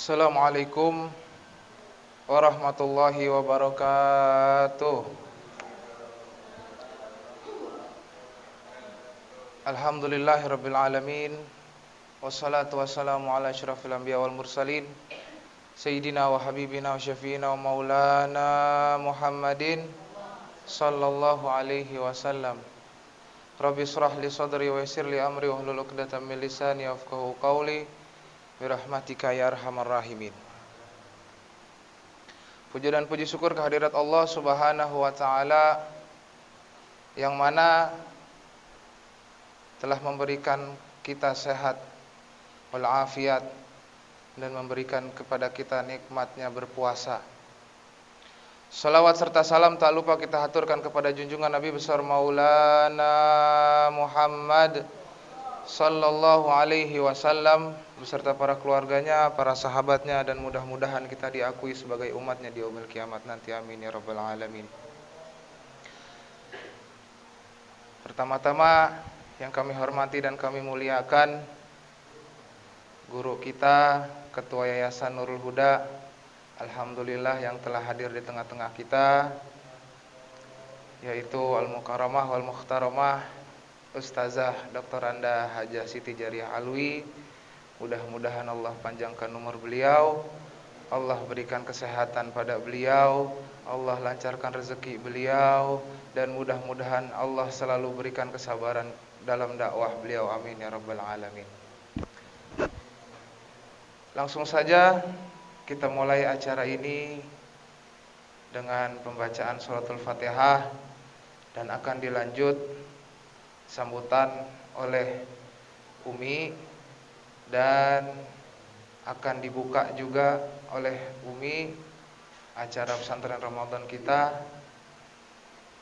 Assalamualaikum warahmatullahi wabarakatuh. Alhamdulillahirabbil alamin. Wassalatu wassalamu ala asyrafil anbiya wal mursalin sayyidina wa habibina wa syafiina wa maulana Muhammadin sallallahu alaihi wasallam. Rabbi shrah li sadri wa yassir li amri wahlul 'uqdatam min lisani yafqahu qawli birahmatika ya arhamar rahimin. Puji dan puji syukur kehadirat Allah Subhanahu wa taala yang mana telah memberikan kita sehat wal afiat dan memberikan kepada kita nikmatnya berpuasa. Salawat serta salam tak lupa kita haturkan kepada junjungan Nabi besar Maulana Muhammad sallallahu alaihi wasallam beserta para keluarganya, para sahabatnya, dan mudah-mudahan kita diakui sebagai umatnya di yaumil kiamat nanti. Amin ya rabbal alamin. Pertama-tama yang kami hormati dan kami muliakan guru kita, Ketua Yayasan Nurul Huda, alhamdulillah yang telah hadir di tengah-tengah kita, yaitu Al-Mukarramah wal Mukhtaramah Ustazah Dr. Anda Hajah Siti Jariah Alwi. Mudah-mudahan Allah panjangkan umur beliau, Allah berikan kesehatan pada beliau, Allah lancarkan rezeki beliau, dan mudah-mudahan Allah selalu berikan kesabaran dalam dakwah beliau. Amin ya rabbal alamin. Langsung saja kita mulai acara ini dengan pembacaan suratul Fatihah dan akan dilanjut sambutan oleh Umi dan akan dibuka juga oleh Umi acara pesantren Ramadan kita,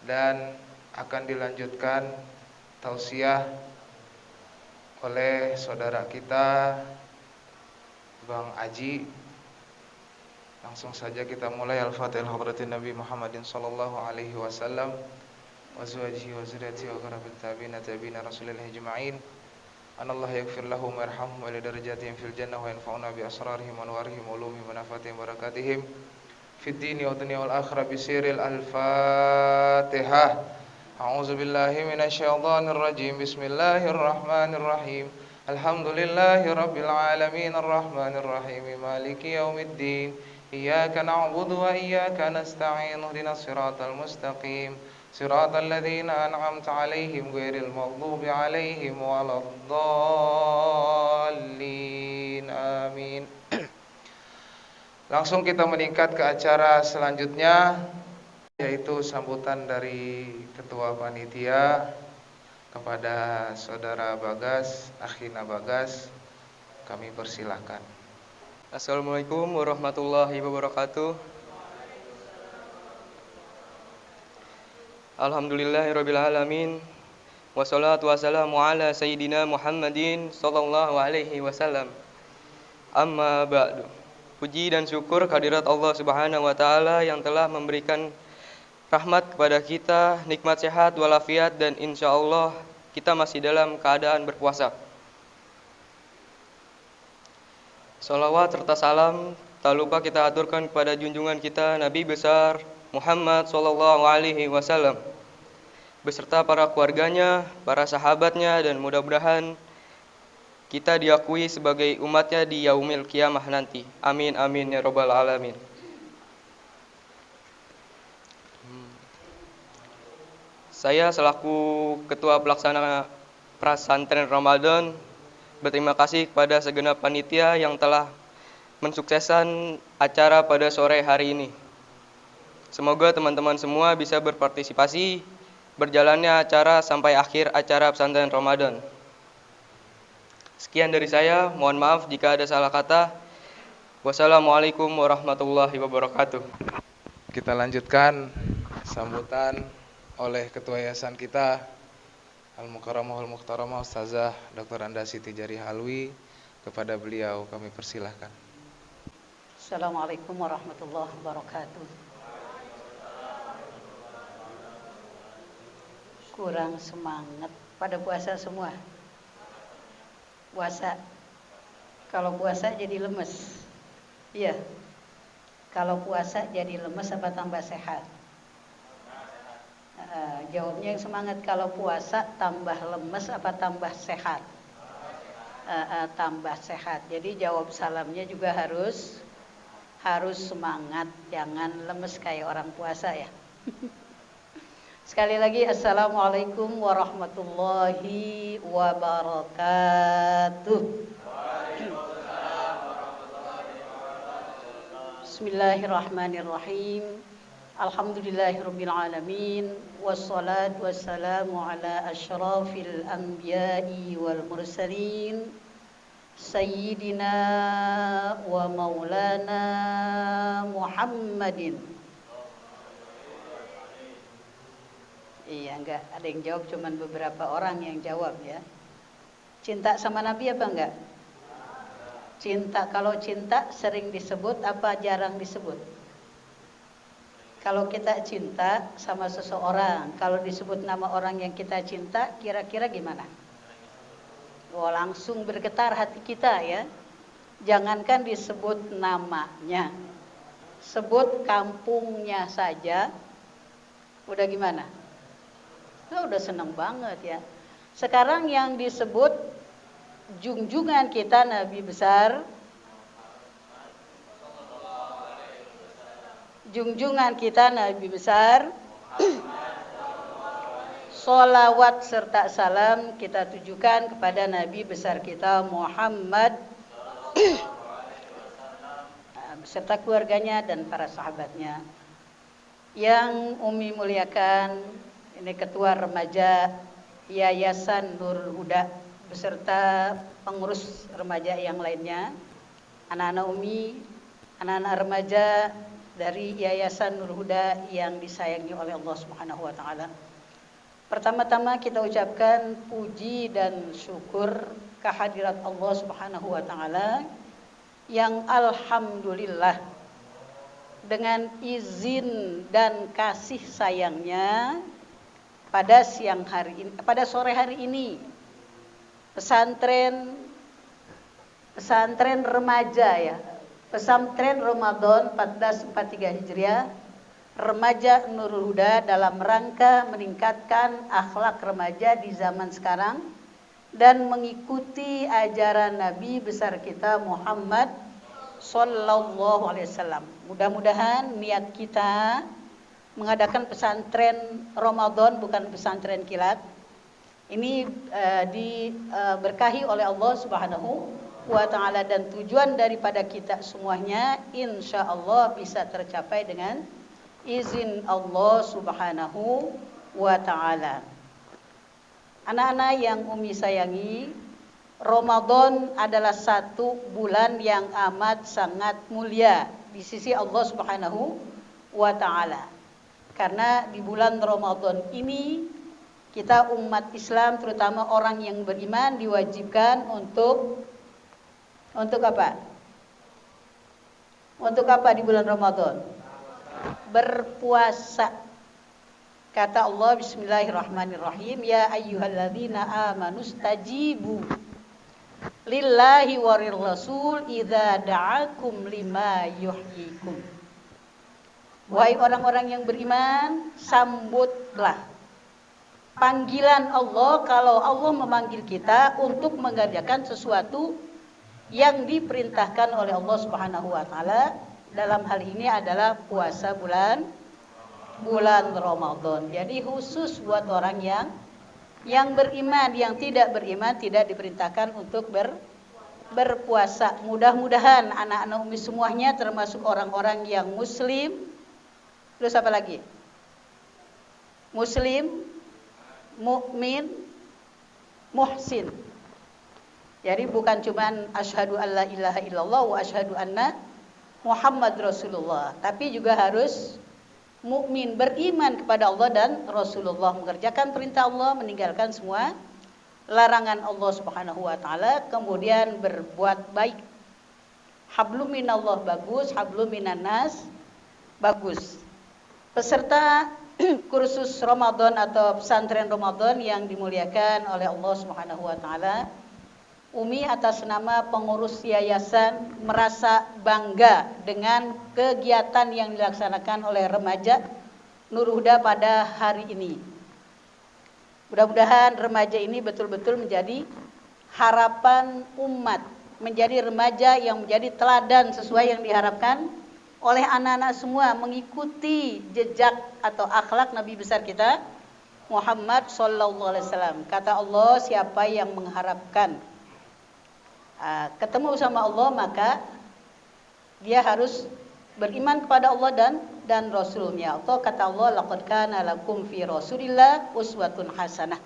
dan akan dilanjutkan tausiah oleh saudara kita Bang Aji. Langsung saja kita mulai. Al-Fatihah hadratin Nabi Muhammadin sallallahu alaihi wasallam wa azwajihi wa zurriyyatihi wa qurratil tabi'ina tabi'ina rasulillah ajma'in. Anallahu yaghfir lahum warhamhum wa lidarajatihim fil jannah wa yanfa'una bi asrarihim wa anwarihim wa ulumihim wa nafatihim wa barakatihim fid dini wa dunya wal akhirah bi sirril al-Fatihah. A'udzu billahi minasy syaithanir rajim. Bismillahirrahmanirrahim. Alhamdulillahi rabbil alamin arrahmanir rahim maliki yaumiddin. Iyyaka na'budu wa iyyaka nasta'in. Ihdinas siratal mustaqim. Siratal ladzina an'amta 'alaihim ghairil maghdubi 'alaihim waladdallin. Amin. Langsung kita meningkat ke acara selanjutnya, yaitu sambutan dari Ketua Panitia kepada Saudara Bagas, Akhina Bagas. Kami persilahkan. Assalamualaikum warahmatullahi wabarakatuh. Alhamdulillahirabbil alamin. Wassalatu wassalamu ala sayyidina Muhammadin sallallahu alaihi wasallam. Amma ba'du. Puji dan syukur kehadirat Allah Subhanahu wa taala yang telah memberikan rahmat kepada kita, nikmat sehat walafiat, dan insyaallah kita masih dalam keadaan berpuasa. Salawat serta salam tak lupa kita aturkan kepada junjungan kita Nabi besar Muhammad sallallahu alaihi wasallam beserta para keluarganya, para sahabatnya, dan mudah-mudahan kita diakui sebagai umatnya di yaumil kiamah nanti. Amin amin ya rabbal alamin. Saya selaku Ketua Pelaksana Pesantren Ramadan berterima kasih kepada segenap panitia yang telah mensukseskan acara pada sore hari ini. Semoga teman-teman semua bisa berpartisipasi berjalannya acara sampai akhir acara pesantren Ramadan. Sekian dari saya, mohon maaf jika ada salah kata. Wassalamualaikum warahmatullahi wabarakatuh. Kita lanjutkan sambutan oleh Ketua Yayasan kita Al-Mukarramah wal Mukhtaramah Ustazah Dr. Anda Siti Jariah Alwi. Kepada beliau kami persilahkan. Assalamualaikum warahmatullahi wabarakatuh. Kurang semangat pada puasa semua. Puasa, kalau puasa jadi lemes. Iya. Kalau puasa jadi lemes apa tambah sehat? Jawabnya yang semangat. Kalau puasa tambah lemes apa tambah sehat? Tambah sehat. Jadi jawab salamnya juga harus semangat, jangan lemes kayak orang puasa ya. Sekali lagi, assalamualaikum warahmatullahi wabarakatuh. Bismillahirrahmanirrahim. Alhamdulillahirabbil alamin, wassalatu wassalamu ala asyrafil anbiya'i wal mursalin, sayyidina wa maulana Muhammadin. Iya, enggak ada yang jawab, cuman beberapa orang yang jawab ya. Cinta sama Nabi apa enggak? Cinta. Kalau cinta sering disebut apa jarang disebut? Kalau kita cinta sama seseorang, kalau disebut nama orang yang kita cinta, kira-kira gimana? Oh, langsung bergetar hati kita ya. Jangankan disebut namanya, sebut kampungnya saja, udah gimana? Udah seneng banget ya. Sekarang yang disebut junjungan kita Nabi besar, junjungan kita Nabi besar, sholawat serta salam kita tujukan kepada Nabi besar kita Muhammad beserta keluarganya dan para sahabatnya. Yang Umi muliakan, ini Ketua Remaja Yayasan Nurul Huda beserta pengurus remaja yang lainnya, anak-anak Umi, anak-anak remaja dari Yayasan Nurul Huda yang disayangi oleh Allah Subhanahu wa taala. Pertama-tama kita ucapkan puji dan syukur kehadirat Allah Subhanahu wa taala yang alhamdulillah dengan izin dan kasih sayangnya pada sore hari ini pesantren remaja ya, pesantren Ramadan 1443 Hijriah, Remaja Nurul Huda dalam rangka meningkatkan akhlak remaja di zaman sekarang dan mengikuti ajaran Nabi besar kita Muhammad sallallahu alaihi wasallam. Mudah-mudahan niat kita mengadakan pesantren Ramadan, bukan pesantren kilat, ini diberkahi oleh Allah Subhanahu wa taala, dan tujuan daripada kita semuanya insya Allah bisa tercapai dengan izin Allah Subhanahu wa taala. Anak-anak yang Umi sayangi, Ramadan adalah satu bulan yang amat sangat mulia di sisi Allah Subhanahu wa taala. Karena di bulan Ramadan ini kita umat Islam, terutama orang yang beriman, diwajibkan untuk apa? Untuk apa di bulan Ramadan? Berpuasa. Kata Allah, bismillahirrahmanirrahim, ya ayyuhalladzina amanu stajibu lillahi waril rasul idza da'akum lima yuhyikum. Wahai orang-orang yang beriman, sambutlah panggilan Allah kalau Allah memanggil kita untuk mengerjakan sesuatu yang diperintahkan oleh Allah Subhanahu wa taala. Dalam hal ini adalah puasa bulan Ramadan. Jadi khusus buat orang yang beriman, yang tidak beriman tidak diperintahkan untuk berpuasa. Mudah-mudahan anak-anak Umi semuanya termasuk orang-orang yang muslim. Terus apa lagi? Muslim, mukmin, muhsin. Jadi bukan cuman asyhadu alla ilaha illallah wa asyhadu anna Muhammad Rasulullah, tapi juga harus mukmin, beriman kepada Allah dan Rasulullah, mengerjakan perintah Allah, meninggalkan semua larangan Allah Subhanahu wa taala, kemudian berbuat baik. Hablum minallah bagus, hablum minannas bagus. Peserta kursus Ramadan atau pesantren Ramadan yang dimuliakan oleh Allah Subhanahu wa taala, Umi atas nama pengurus yayasan merasa bangga dengan kegiatan yang dilaksanakan oleh remaja Nur Huda pada hari ini. Mudah-mudahan remaja ini betul-betul menjadi harapan umat, menjadi remaja yang menjadi teladan sesuai yang diharapkan oleh anak-anak semua, mengikuti jejak atau akhlak Nabi besar kita Muhammad sallallahu alaihi wasallam. Kata Allah, siapa yang mengharapkan ketemu sama Allah, maka dia harus beriman kepada Allah dan Rasulnya. Atau kata Allah, laqad kana lakum fi Rasulillah uswatun hasanah.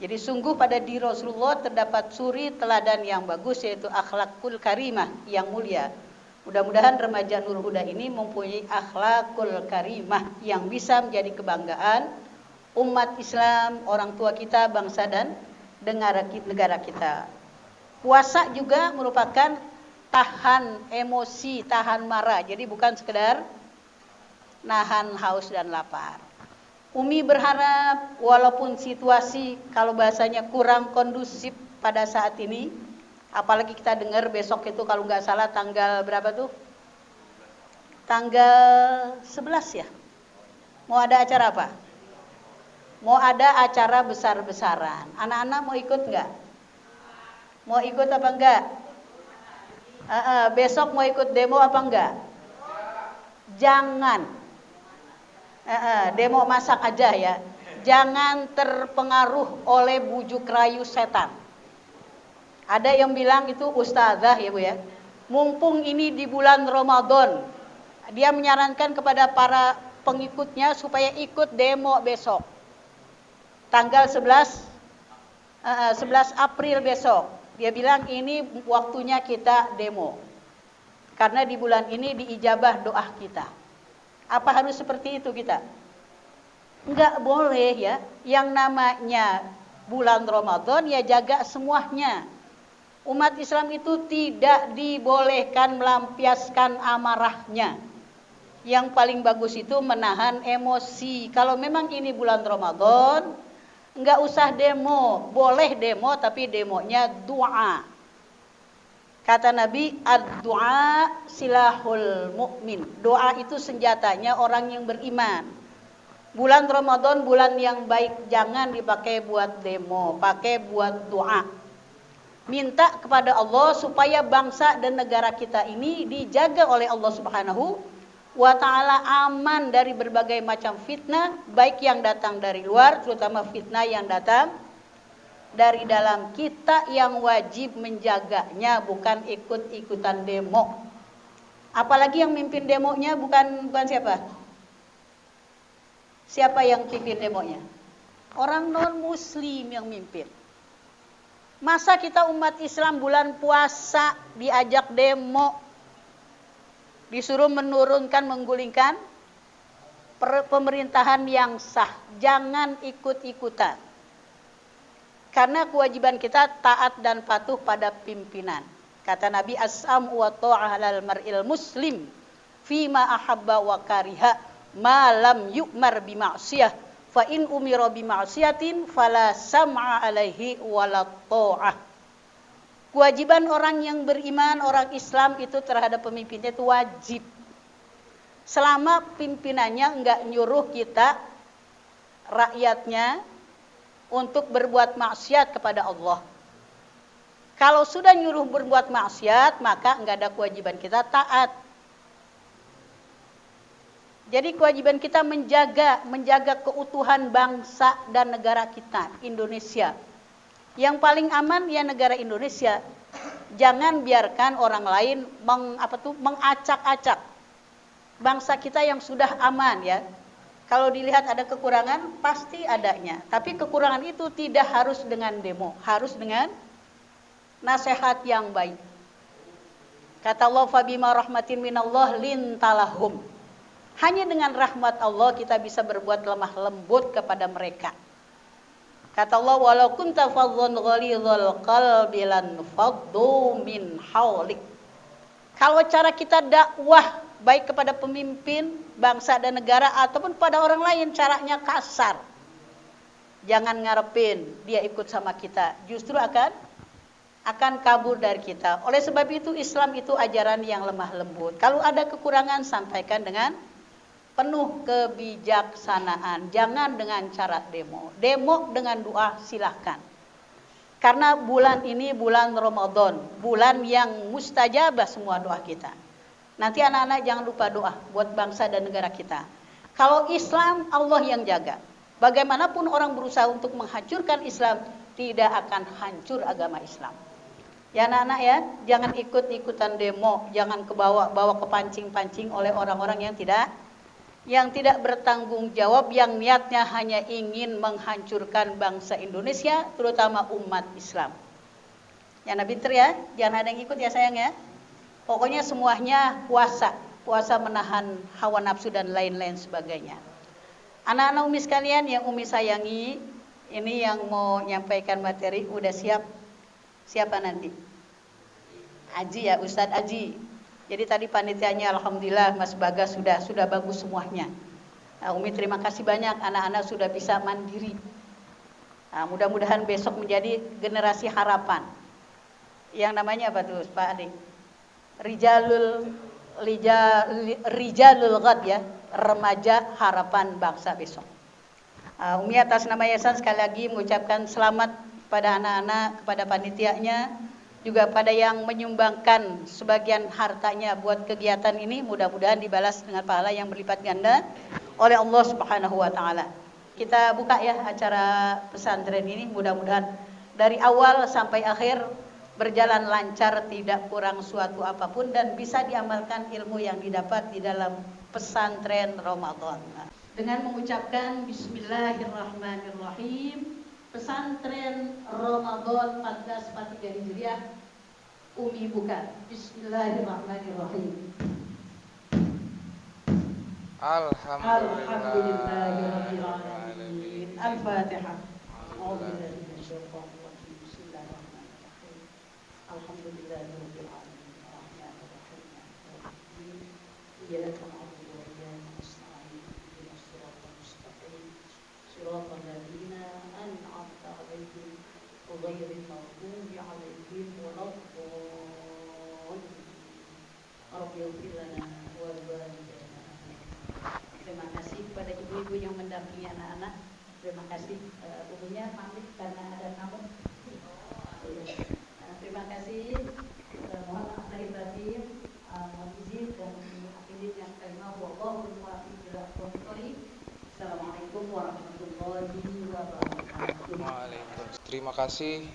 Jadi sungguh pada diri Rasulullah terdapat suri teladan yang bagus, yaitu akhlakul karimah yang mulia. Mudah-mudahan remaja Nur Huda ini mempunyai akhlakul karimah yang bisa menjadi kebanggaan umat Islam, orang tua kita, bangsa dan negara kita. Puasa juga merupakan tahan emosi, tahan marah. Jadi bukan sekedar nahan haus dan lapar. Umi berharap walaupun situasi kalau bahasanya kurang kondusif pada saat ini, apalagi kita dengar besok itu kalau nggak salah tanggal berapa tuh? Tanggal 11 ya. Mau ada acara apa? Mau ada acara besar-besaran. Anak-anak mau ikut nggak? Mau ikut apa enggak? Besok mau ikut demo apa enggak? Jangan. Demo masak aja ya. Jangan terpengaruh oleh bujuk rayu setan. Ada yang bilang itu ustazah ya Bu ya. Mumpung ini di bulan Ramadan, dia menyarankan kepada para pengikutnya supaya ikut demo besok. Tanggal 11 April besok. Dia bilang ini waktunya kita demo. Karena di bulan ini diijabah doa kita. Apa harus seperti itu kita? Enggak boleh ya. Yang namanya bulan Ramadan ya jaga semuanya. Umat Islam itu tidak dibolehkan melampiaskan amarahnya. Yang paling bagus itu menahan emosi. Kalau memang ini bulan Ramadan, enggak usah demo, boleh demo tapi demonya doa. Kata Nabi, ad-du'a silahul mu'min. Doa itu senjatanya orang yang beriman. Bulan Ramadan bulan yang baik, jangan dipakai buat demo, pakai buat doa. Minta kepada Allah supaya bangsa dan negara kita ini dijaga oleh Allah Subhanahu wa ta'ala, aman dari berbagai macam fitnah, baik yang datang dari luar, terutama fitnah yang datang dari dalam. Kita yang wajib menjaganya, bukan ikut-ikutan demo. Apalagi yang mimpin demonya bukan siapa? Siapa yang pimpin demonya? Orang non-muslim yang mimpin. Masa kita umat Islam bulan puasa diajak demo, disuruh menurunkan, menggulingkan pemerintahan yang sah. Jangan ikut-ikutan. Karena kewajiban kita taat dan patuh pada pimpinan. Kata Nabi, as-sam'u wa ta'ah 'alal mar'il muslim fima ahabba wa kariha ma lam yu'mar bi ma'siyah fa in umira bi ma'siyatin fala sam'a 'alaihi wala ta'ah. Kewajiban orang yang beriman, orang Islam itu terhadap pemimpinnya itu wajib. Selama pimpinannya enggak nyuruh kita, rakyatnya, untuk berbuat maksiat kepada Allah. Kalau sudah nyuruh berbuat maksiat, maka enggak ada kewajiban kita taat. Jadi kewajiban kita menjaga keutuhan bangsa dan negara kita, Indonesia. Yang paling aman ya negara Indonesia. Jangan biarkan orang lain mengacak-acak bangsa kita yang sudah aman ya. Kalau dilihat ada kekurangan, pasti adanya. Tapi kekurangan itu tidak harus dengan demo, harus dengan nasihat yang baik. Kata Allah, fabima rahmatin minallah lintalahum. Hanya dengan rahmat Allah kita bisa berbuat lemah lembut kepada mereka. Kata Allah, walau kunta fadhdhan ghalidhal qalbi lan faddu min haulik. Kalau cara kita dakwah baik kepada pemimpin bangsa dan negara ataupun pada orang lain caranya kasar, jangan ngarepin dia ikut sama kita, justru akan akan kabur dari kita. Oleh sebab itu Islam itu ajaran yang lemah lembut. Kalau ada kekurangan sampaikan dengan penuh kebijaksanaan. Jangan dengan cara demo. Demo dengan doa silahkan. Karena bulan ini bulan Ramadan, bulan yang mustajabah semua doa kita. Nanti anak-anak jangan lupa doa buat bangsa dan negara kita. Kalau Islam Allah yang jaga. Bagaimanapun orang berusaha untuk menghancurkan Islam, tidak akan hancur agama Islam. Ya anak-anak ya, jangan ikut-ikutan demo, jangan bawa kepancing-pancing oleh orang-orang yang tidak bertanggung jawab, yang niatnya hanya ingin menghancurkan bangsa Indonesia, terutama umat Islam. Ya Nabi ya, jangan ada yang ikut ya sayang ya. Pokoknya semuanya puasa menahan hawa nafsu dan lain-lain sebagainya. Anak-anak Umi sekalian yang Umi sayangi, ini yang mau nyampaikan materi udah siap. Siapa nanti? Aji ya, Ustadz Aji. Jadi tadi panitianya alhamdulillah Mas Bagas sudah bagus semuanya. Nah, Umi terima kasih banyak, anak-anak sudah bisa mandiri. Nah, mudah-mudahan besok menjadi generasi harapan. Yang namanya apa tuh Pak Adi? Rijalul Ghad ya, remaja harapan bangsa besok. Umi atas nama yayasan sekali lagi mengucapkan selamat kepada anak-anak, kepada panitianya, juga pada yang menyumbangkan sebagian hartanya buat kegiatan ini, mudah-mudahan dibalas dengan pahala yang berlipat ganda oleh Allah Subhanahu wa taala. Kita buka ya acara pesantren ini, mudah-mudahan dari awal sampai akhir berjalan lancar, tidak kurang suatu apapun, dan bisa diamalkan ilmu yang didapat di dalam pesantren Ramadan. Dengan mengucapkan Bismillahirrahmanirrahim, pesantren Ramadan 1443 Hijriah, Umi buka. Bismillahirrahmanirrahim. Alhamdulillahirabbil alamin. Al-Fatihah. A'udzubillahi minasyaitonir rajim. Bismillahirrahmanirrahim. Alhamdulillahirabbil alamin. Arrahmanir rahim. Iyyaka na'budu wa iyyaka nasta'in. Ihdinas siratal mustaqim. Siratal ladzina an'amta 'alaihim ghairil maghdubi 'alaihim waladdallin. Rabbighfir lana wa liwalidayna. Terima kasih kepada ibu-ibu yang mendampingi anak-anak. Terima kasih. Ibunya pamit karena ada tamu. Terima kasih. Mohon maaf lahir batin. Mohon izin dan akhirnya yang kelima wallahu muwaffiq ila aqwamit thoriq. Assalamualaikum warahmatullahi wabarakatuh. Waalaikumsalam. Terima kasih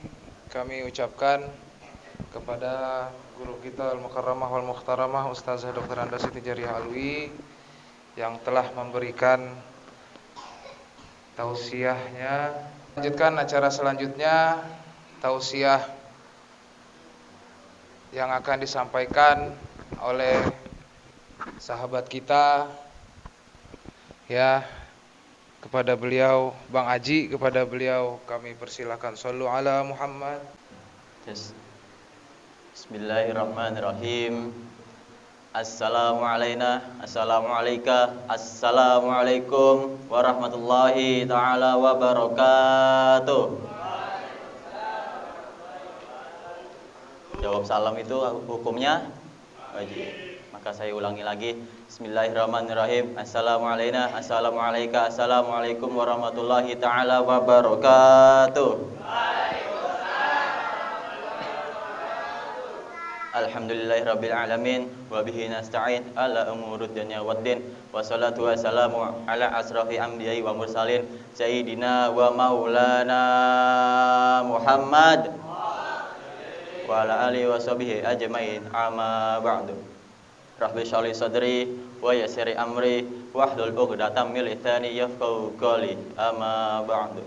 kami ucapkan kepada guru kita Al-Mukarramah wal Mukhtaramah Ustazah Dr. Anda Siti Jariyah Alwi yang telah memberikan tausiahnya. Lanjutkan acara selanjutnya, tausiah yang akan disampaikan oleh sahabat kita ya, kepada beliau Bang Aji, kepada beliau kami persilakan. Shallu ala Muhammad. Bismillahirrahmanirrahim. Assalamualaikum warahmatullahi ta'ala wabarakatuh. Jawab salam itu hukumnya wajib. Maka saya ulangi lagi. Bismillahirrahmanirrahim. Assalamualaikum warahmatullahi ta'ala wabarakatuh. Alhamdulillahirabbil alamin wa bihi nasta'in ala umurud dunya waddin wassalatu wassalamu ala asrafi anbiya'i wa mursalin sayyidina wa maulana Muhammad wa ala alihi wa sahbihi ajmain, amma ba'du. Rabbi shrah li sadri wa yassir amri wahlul 'uqdatam min lisani yafqahu qawli, amma ba'du.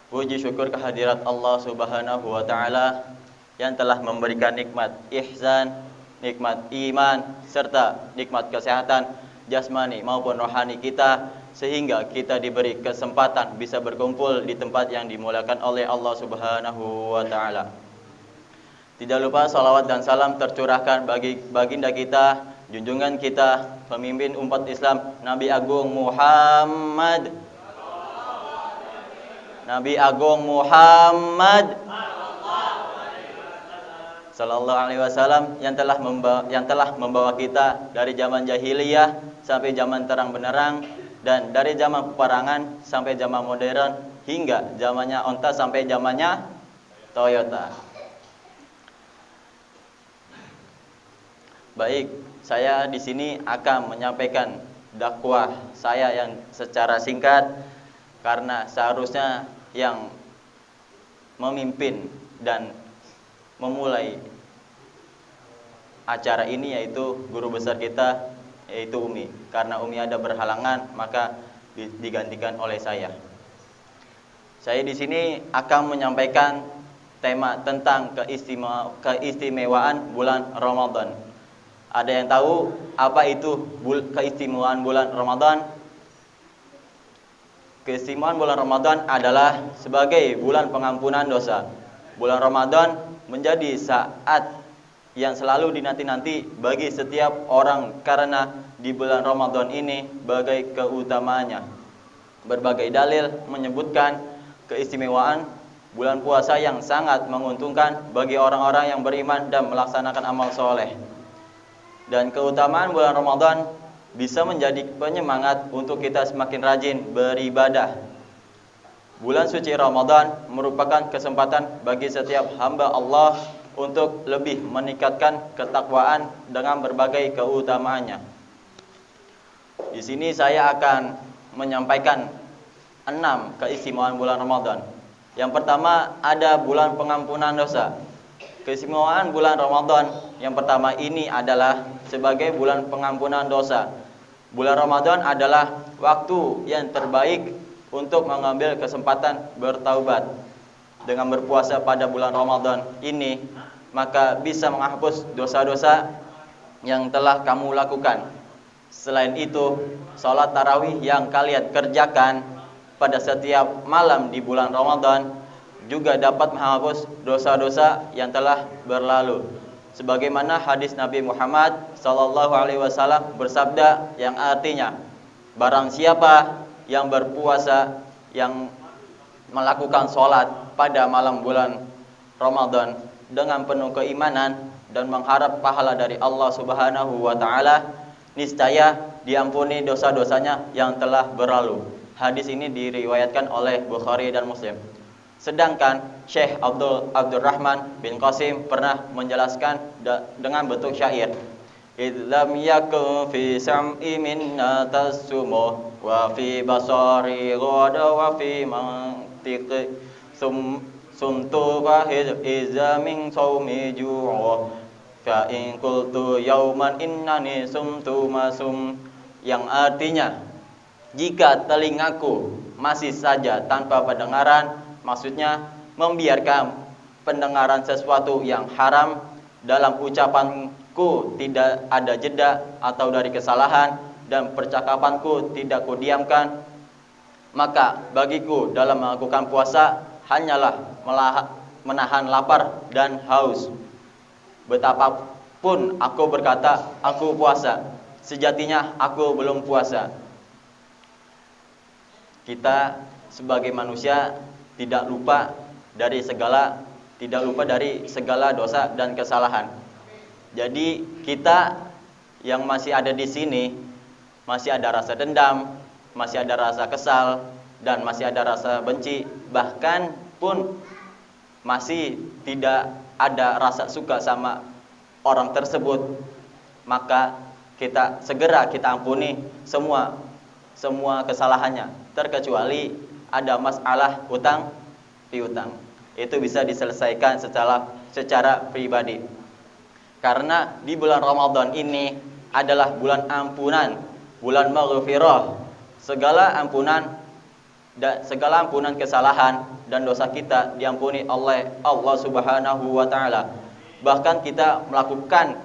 Puji syukur kehadirat Allah Subhanahu wa taala yang telah memberikan nikmat ihsan, nikmat iman, serta nikmat kesehatan jasmani maupun rohani kita, sehingga kita diberi kesempatan bisa berkumpul di tempat yang dimuliakan oleh Allah Subhanahu wa taala. Tidak lupa salawat dan salam tercurahkan bagi baginda kita, junjungan kita, pemimpin umat Islam, Nabi Agung Muhammad. Nabi Agung Muhammad Sallallahu alaihi wasallam yang telah membawa kita dari zaman jahiliyah sampai zaman terang benderang, dan dari zaman peperangan sampai zaman modern, hingga zamannya onta sampai zamannya Toyota. Baik, saya di sini akan menyampaikan dakwah saya yang secara singkat, karena seharusnya yang memimpin dan memulai acara ini yaitu guru besar kita, yaitu Umi. Karena Umi ada berhalangan, maka digantikan oleh saya. Saya di sini akan menyampaikan tema tentang keistimewaan bulan Ramadan. Ada yang tahu apa itu keistimewaan bulan Ramadan? Keistimewaan bulan Ramadan adalah sebagai bulan pengampunan dosa. Bulan Ramadan menjadi saat yang selalu dinanti-nanti bagi setiap orang, karena di bulan Ramadan ini bagai keutamaannya. Berbagai dalil menyebutkan keistimewaan bulan puasa yang sangat menguntungkan bagi orang-orang yang beriman dan melaksanakan amal soleh. Dan keutamaan bulan Ramadan bisa menjadi penyemangat untuk kita semakin rajin beribadah. Bulan suci Ramadan merupakan kesempatan bagi setiap hamba Allah untuk lebih meningkatkan ketakwaan dengan berbagai keutamaannya. Di sini saya akan menyampaikan 6 keistimewaan bulan Ramadan. Yang pertama, ada bulan pengampunan dosa. Keistimewaan bulan Ramadan yang pertama ini adalah sebagai bulan pengampunan dosa. Bulan Ramadan adalah waktu yang terbaik untuk mengambil kesempatan bertaubat. Dengan berpuasa pada bulan Ramadan ini, maka bisa menghapus dosa-dosa yang telah kamu lakukan. Selain itu, sholat tarawih yang kalian kerjakan pada setiap malam di bulan Ramadan juga dapat menghapus dosa-dosa yang telah berlalu. Sebagaimana hadis Nabi Muhammad sallallahu alaihi wasallam bersabda yang artinya, barang siapa yang berpuasa, yang melakukan sholat pada malam bulan Ramadan dengan penuh keimanan dan mengharap pahala dari Allah Subhanahu wa taala, niscaya diampuni dosa-dosanya yang telah berlalu. Hadis ini diriwayatkan oleh Bukhari dan Muslim. Sedangkan Syekh Abdurrahman bin Qasim pernah menjelaskan dengan bentuk syair. Idlam yakun fi sam'i minna tasumuh wa fi basari ghada wa fi mantiqi sumtu wahid iza min sawmi ju'u fa in qultu yawman innani sumtu masum, yang artinya, jika telingaku masih saja tanpa pendengaran, maksudnya membiarkan pendengaran sesuatu yang haram, dalam ucapanku tidak ada jeda atau dari kesalahan, dan percakapanku tidak kudiamkan, maka bagiku dalam melakukan puasa hanyalah menahan lapar dan haus. Betapapun aku berkata aku puasa, sejatinya aku belum puasa. Kita sebagai manusia tidak lupa dari segala dosa dan kesalahan. Jadi kita yang masih ada di sini masih ada rasa dendam, masih ada rasa kesal, dan masih ada rasa benci, bahkan pun masih tidak ada rasa suka sama orang tersebut, maka segera kita ampuni semua kesalahannya, terkecuali ada masalah hutang piutang. Itu bisa diselesaikan secara pribadi. Karena di bulan Ramadan ini adalah bulan ampunan, bulan maghfirah. Segala ampunan kesalahan dan dosa kita diampuni oleh Allah Subhanahu wa taala. Bahkan kita melakukan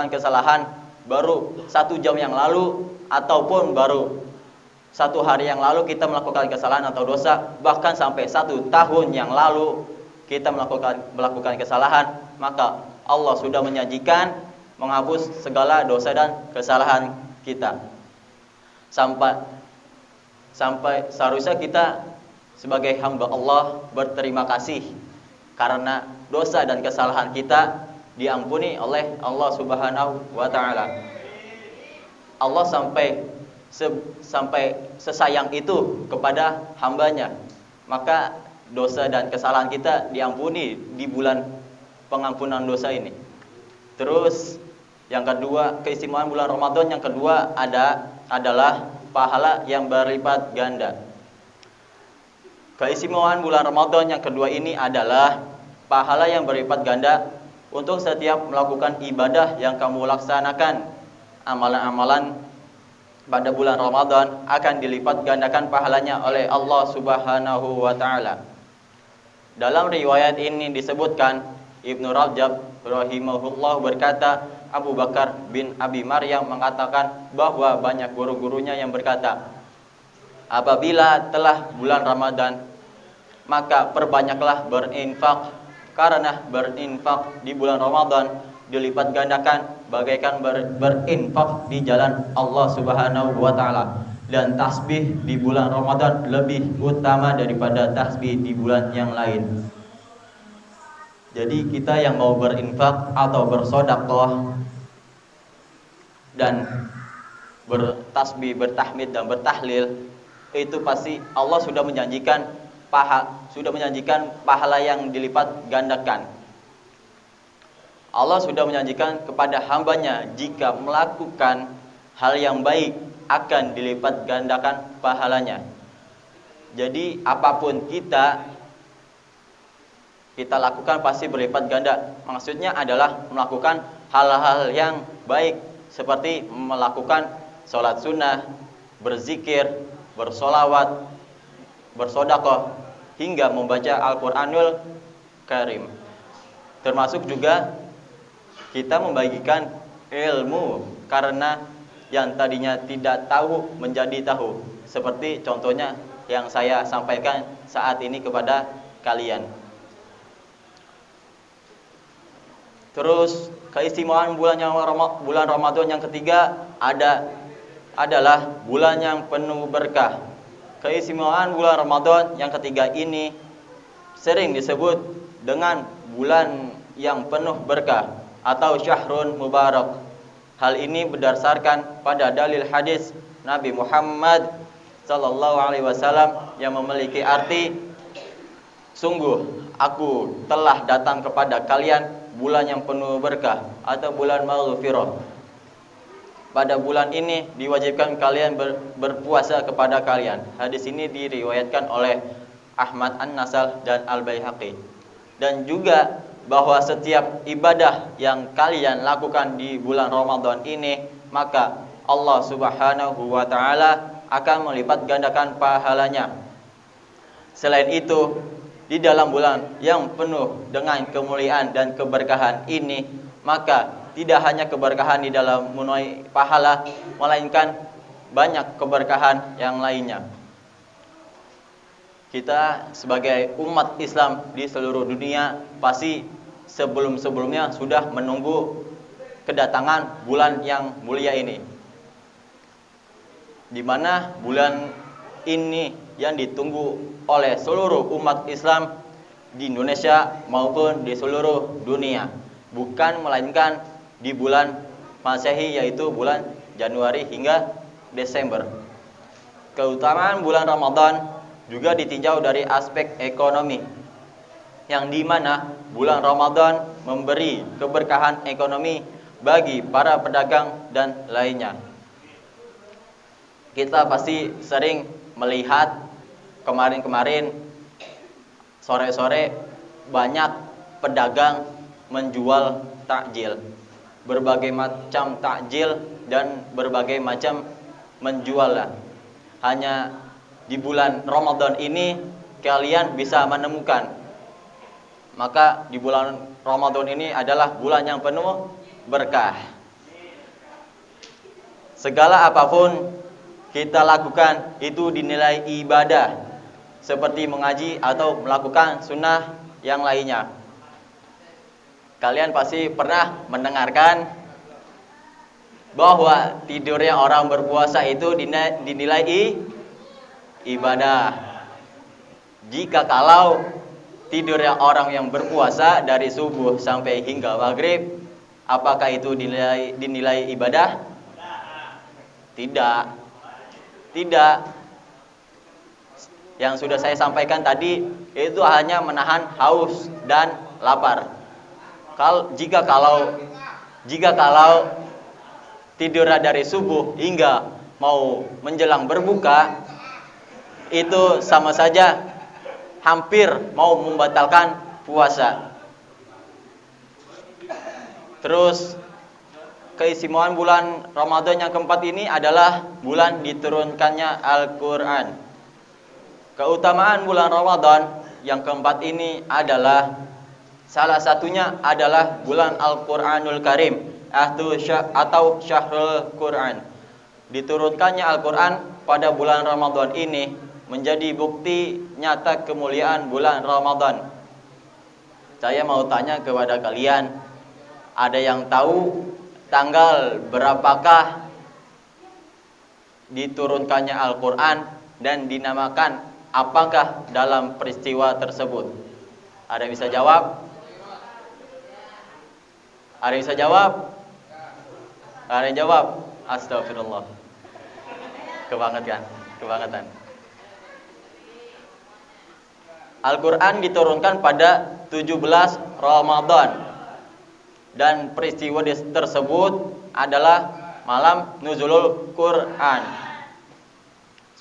kesalahan baru 1 jam yang lalu, ataupun baru 1 hari yang lalu kita melakukan kesalahan atau dosa, bahkan sampai 1 tahun yang lalu kita melakukan kesalahan, maka Allah sudah menjanjikan menghapus segala dosa dan kesalahan kita. Sampai seharusnya kita sebagai hamba Allah berterima kasih karena dosa dan kesalahan kita diampuni oleh Allah Subhanahu wa taala. Allah sampai sesayang itu kepada hambanya. Maka dosa dan kesalahan kita diampuni di bulan pengampunan dosa ini. Terus yang kedua, keistimewaan bulan Ramadan yang kedua adalah pahala yang berlipat ganda. Keistimewaan bulan Ramadan yang kedua ini adalah pahala yang berlipat ganda untuk setiap melakukan ibadah yang kamu laksanakan. Amalan-amalan pada bulan Ramadan akan dilipat gandakan pahalanya oleh Allah Subhanahu wa taala. Dalam riwayat ini disebutkan Ibnu Rajab rahimahullah berkata, Abu Bakar bin Abi Maryam mengatakan bahwa banyak guru-gurunya yang berkata, apabila telah bulan Ramadan, maka perbanyaklah berinfak, karena berinfak di bulan Ramadan dilipat gandakan bagaikan berinfak di jalan Allah Subhanahu wa taala. Dan tasbih di bulan Ramadan lebih utama daripada tasbih di bulan yang lain. Jadi kita yang mau berinfak atau bersedekah dan bertasbih, bertahmid dan bertahlil, itu pasti Allah sudah menjanjikan pahala yang dilipat gandakan. Allah sudah menjanjikan kepada hambanya jika melakukan hal yang baik akan dilipat gandakan pahalanya. Jadi apapun kita lakukan pasti berlipat ganda. Maksudnya adalah melakukan hal-hal yang baik seperti melakukan sholat sunnah, berzikir, bersolawat, bersedekah hingga membaca Al-Qur'anul Karim. Termasuk juga kita membagikan ilmu, karena yang tadinya tidak tahu menjadi tahu. Seperti contohnya yang saya sampaikan saat ini kepada kalian. Terus keistimewaan bulan Ramadan yang ketiga adalah bulan yang penuh berkah. Keistimewaan bulan Ramadan yang ketiga ini sering disebut dengan bulan yang penuh berkah atau syahrun mubarak. Hal ini berdasarkan pada dalil hadis Nabi Muhammad sallallahu alaihi wasallam yang memiliki arti, sungguh aku telah datang kepada kalian bulan yang penuh berkah atau bulan maghfirah. Pada bulan ini diwajibkan kalian berpuasa kepada kalian. Hadis ini diriwayatkan oleh Ahmad An-Nasal dan Al-Baihaqi. Dan juga bahwa setiap ibadah yang kalian lakukan di bulan Ramadan ini, maka Allah Subhanahu wa taala akan melipat gandakan pahalanya. Selain itu, di dalam bulan yang penuh dengan kemuliaan dan keberkahan ini, maka tidak hanya keberkahan di dalam menuai pahala, melainkan banyak keberkahan yang lainnya. Kita sebagai umat Islam di seluruh dunia pasti sebelum-sebelumnya sudah menunggu kedatangan bulan yang mulia ini, di mana bulan ini yang ditunggu oleh seluruh umat Islam di Indonesia maupun di seluruh dunia, bukan melainkan di bulan Masehi, yaitu bulan Januari hingga Desember. Keutamaan bulan Ramadan juga ditinjau dari aspek ekonomi, yang dimana bulan Ramadan memberi keberkahan ekonomi bagi para pedagang dan lainnya. Kita pasti sering melihat kemarin-kemarin sore-sore banyak pedagang menjual takjil, berbagai macam takjil dan berbagai macam menjual. Hanya di bulan Ramadan ini kalian bisa menemukan. Maka di bulan Ramadan ini adalah bulan yang penuh berkah. Segala apapun kita lakukan itu dinilai ibadah, seperti mengaji atau melakukan sunnah yang lainnya. Kalian pasti pernah mendengarkan bahwa tidurnya orang berpuasa itu dinilai ibadah. Jika kalau tidurnya orang yang berpuasa dari subuh sampai hingga maghrib, apakah itu dinilai ibadah? Tidak. Tidak. Yang sudah saya sampaikan tadi itu hanya menahan haus dan lapar. Jika kalau tidurnya dari subuh hingga mau menjelang berbuka, itu sama saja hampir mau membatalkan puasa. Terus keistimewaan bulan Ramadan yang keempat ini adalah bulan diturunkannya Al-Quran. Keutamaan bulan Ramadan yang keempat ini adalah salah satunya adalah bulan Al-Quranul Karim atau Syahrul Quran. Diturunkannya Al-Quran pada bulan Ramadan ini menjadi bukti nyata kemuliaan bulan Ramadan. Saya mau tanya kepada kalian, ada yang tahu tanggal berapakah diturunkannya Al-Quran dan dinamakan apakah dalam peristiwa tersebut? Ada yang bisa jawab? Ada yang bisa jawab? Ada yang jawab? Astagfirullah. Kebangetan. Al-Quran diturunkan pada 17 Ramadan. Dan peristiwa tersebut adalah malam nuzulul Quran.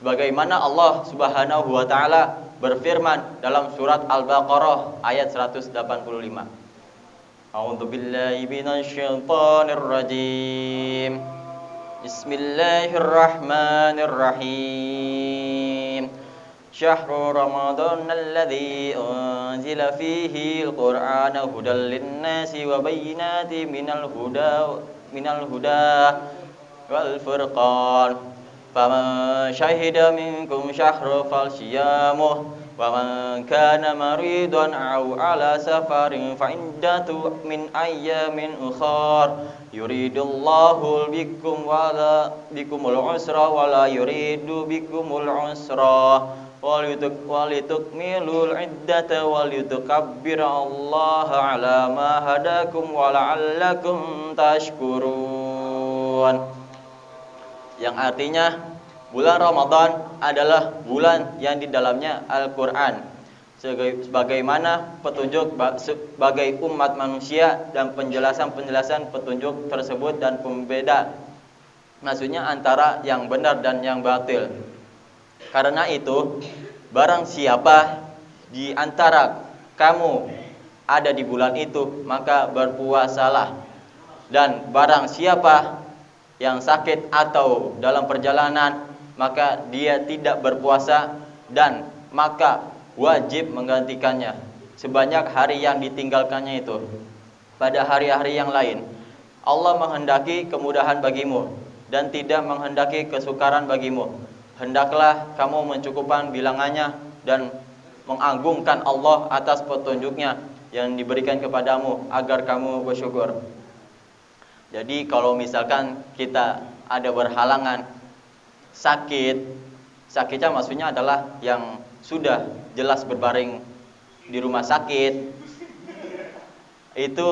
Sebagaimana Allah Subhanahu wa taala berfirman dalam surat Al-Baqarah ayat 185. A'udzu billahi minasyaitonir rajim. Bismillahirrahmanirrahim. Syahrul Ramadan alladzi unzila fihi al-Qur'ana hudan lin-nasi wa bayyinatin minal huda wal furqan. Faman syahida minkum syahra falsiyamuh wa man kana maridan aw ala safarin fa iddatu min ayyamin ukhar yuridullahu bikumul usra wa la yuridu bikumul usra walitukmilul iddata walitukabbirullaha ala ma hadakum wa la'allakum tashkurun. Yang artinya bulan Ramadan adalah bulan yang di dalamnya Al-Quran, sebagaimana petunjuk sebagai umat manusia dan penjelasan petunjuk tersebut dan pembeda, maksudnya antara yang benar dan yang batil. Karena itu, barang siapa di antara kamu ada di bulan itu, maka berpuasalah. Dan barang siapa yang sakit atau dalam perjalanan, maka dia tidak berpuasa dan maka wajib menggantikannya sebanyak hari yang ditinggalkannya itu pada hari-hari yang lain. Allah menghendaki kemudahan bagimu dan tidak menghendaki kesukaran bagimu. Hendaklah kamu mencukupkan bilangannya dan mengagungkan Allah atas petunjuknya yang diberikan kepadamu agar kamu bersyukur. Jadi kalau misalkan kita ada berhalangan sakitnya maksudnya adalah yang sudah jelas berbaring di rumah sakit, itu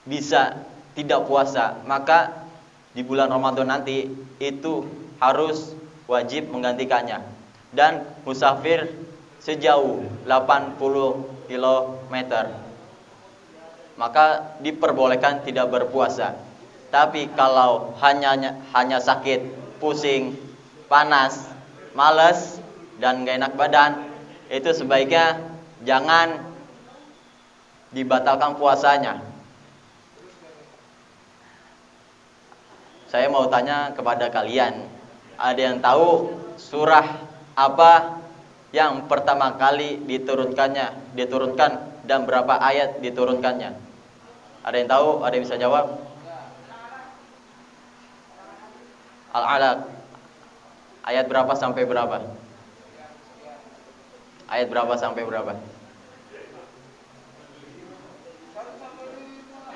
bisa tidak puasa, maka di bulan Ramadan nanti itu harus wajib menggantikannya. Dan musafir sejauh 80 km, maka diperbolehkan tidak berpuasa. Tapi kalau hanya sakit, pusing, panas, malas, dan gak enak badan, itu sebaiknya jangan dibatalkan puasanya. Saya mau tanya kepada kalian, ada yang tahu surah apa yang pertama kali diturunkan dan berapa ayat diturunkannya? Ada yang tahu? Ada yang bisa jawab? Al-Alaq. Ayat berapa sampai berapa? Ayat berapa sampai berapa?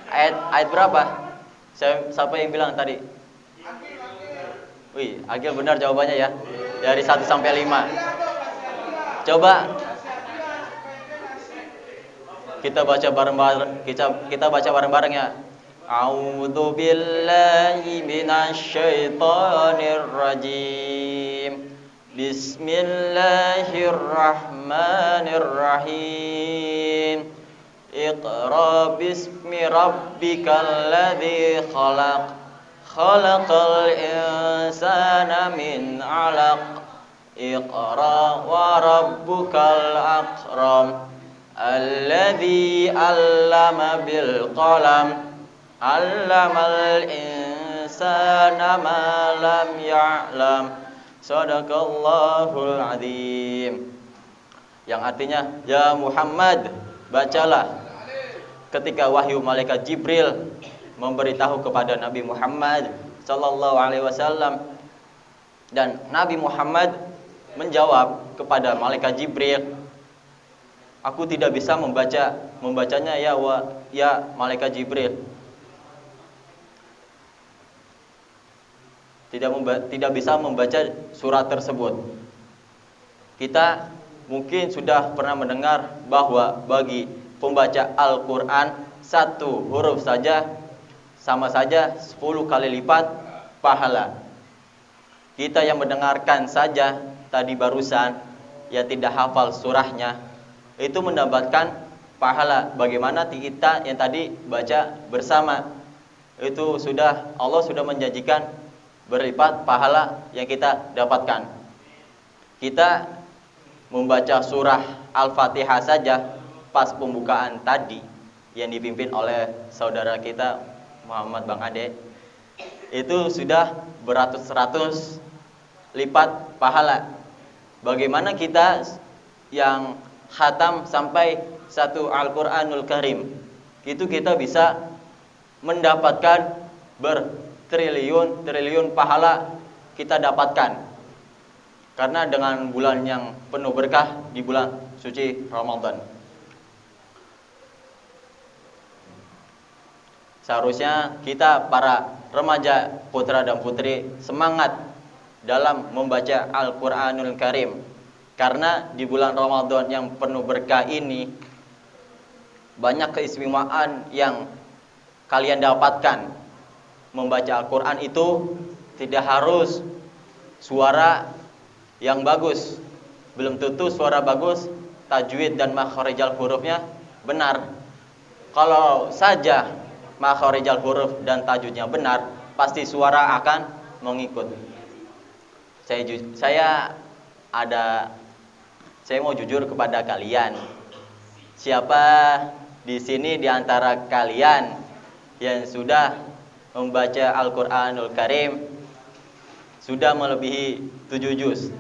Ayat berapa? Siapa yang bilang tadi? Wih, Agil benar jawabannya ya. Dari 1 sampai 5. Coba kita baca bareng-bareng, kita baca bareng-bareng ya. A'udzu billahi minasyaitonir rajim. Bismillahirrahmanirrahim. Iqra bismi rabbikal ladzi khalaq. Khalaqal insana min 'alaq. Iqra wa rabbukal akram. Alladzi 'allama bil qalam. 'Allamal insana ma lam ya'lam. Shadaqallahul azim. Yang artinya, ya Muhammad, bacalah ketika wahyu malaikat Jibril memberitahu kepada Nabi Muhammad sallallahu alaihi wasallam, dan Nabi Muhammad menjawab kepada malaikat Jibril, aku tidak bisa membacanya ya malaikat Jibril. Tidak bisa membaca surat tersebut. Kita mungkin sudah pernah mendengar bahwa bagi pembaca Al-Quran, satu huruf saja sama saja 10 kali lipat pahala. Kita yang mendengarkan saja tadi barusan, yang tidak hafal surahnya, itu mendapatkan pahala. Bagaimana kita yang tadi baca bersama, itu Allah sudah menjanjikan berlipat pahala yang kita dapatkan. Kita membaca surah Al-Fatihah saja pas pembukaan tadi yang dipimpin oleh saudara kita Muhammad Bang Ade, itu sudah beratus-ratus lipat pahala. Bagaimana kita yang khatam sampai satu Al-Quranul Karim, itu kita bisa mendapatkan bertriliun pahala kita dapatkan. Karena dengan bulan yang penuh berkah di bulan suci Ramadan, seharusnya kita para remaja, putra dan putri semangat dalam membaca Al-Quranul Karim. Karena di bulan Ramadan yang penuh berkah ini, banyak keistimewaan yang kalian dapatkan. Membaca Al-Quran itu tidak harus suara yang bagus. Belum tentu suara bagus, tajwid dan makharijal hurufnya benar. Kalau saja makharijal huruf dan tajwidnya benar, pasti suara akan mengikut. Saya mau jujur kepada kalian. Siapa di sini di antara kalian yang sudah membaca Al-Quranul Karim sudah melebihi 7 juz?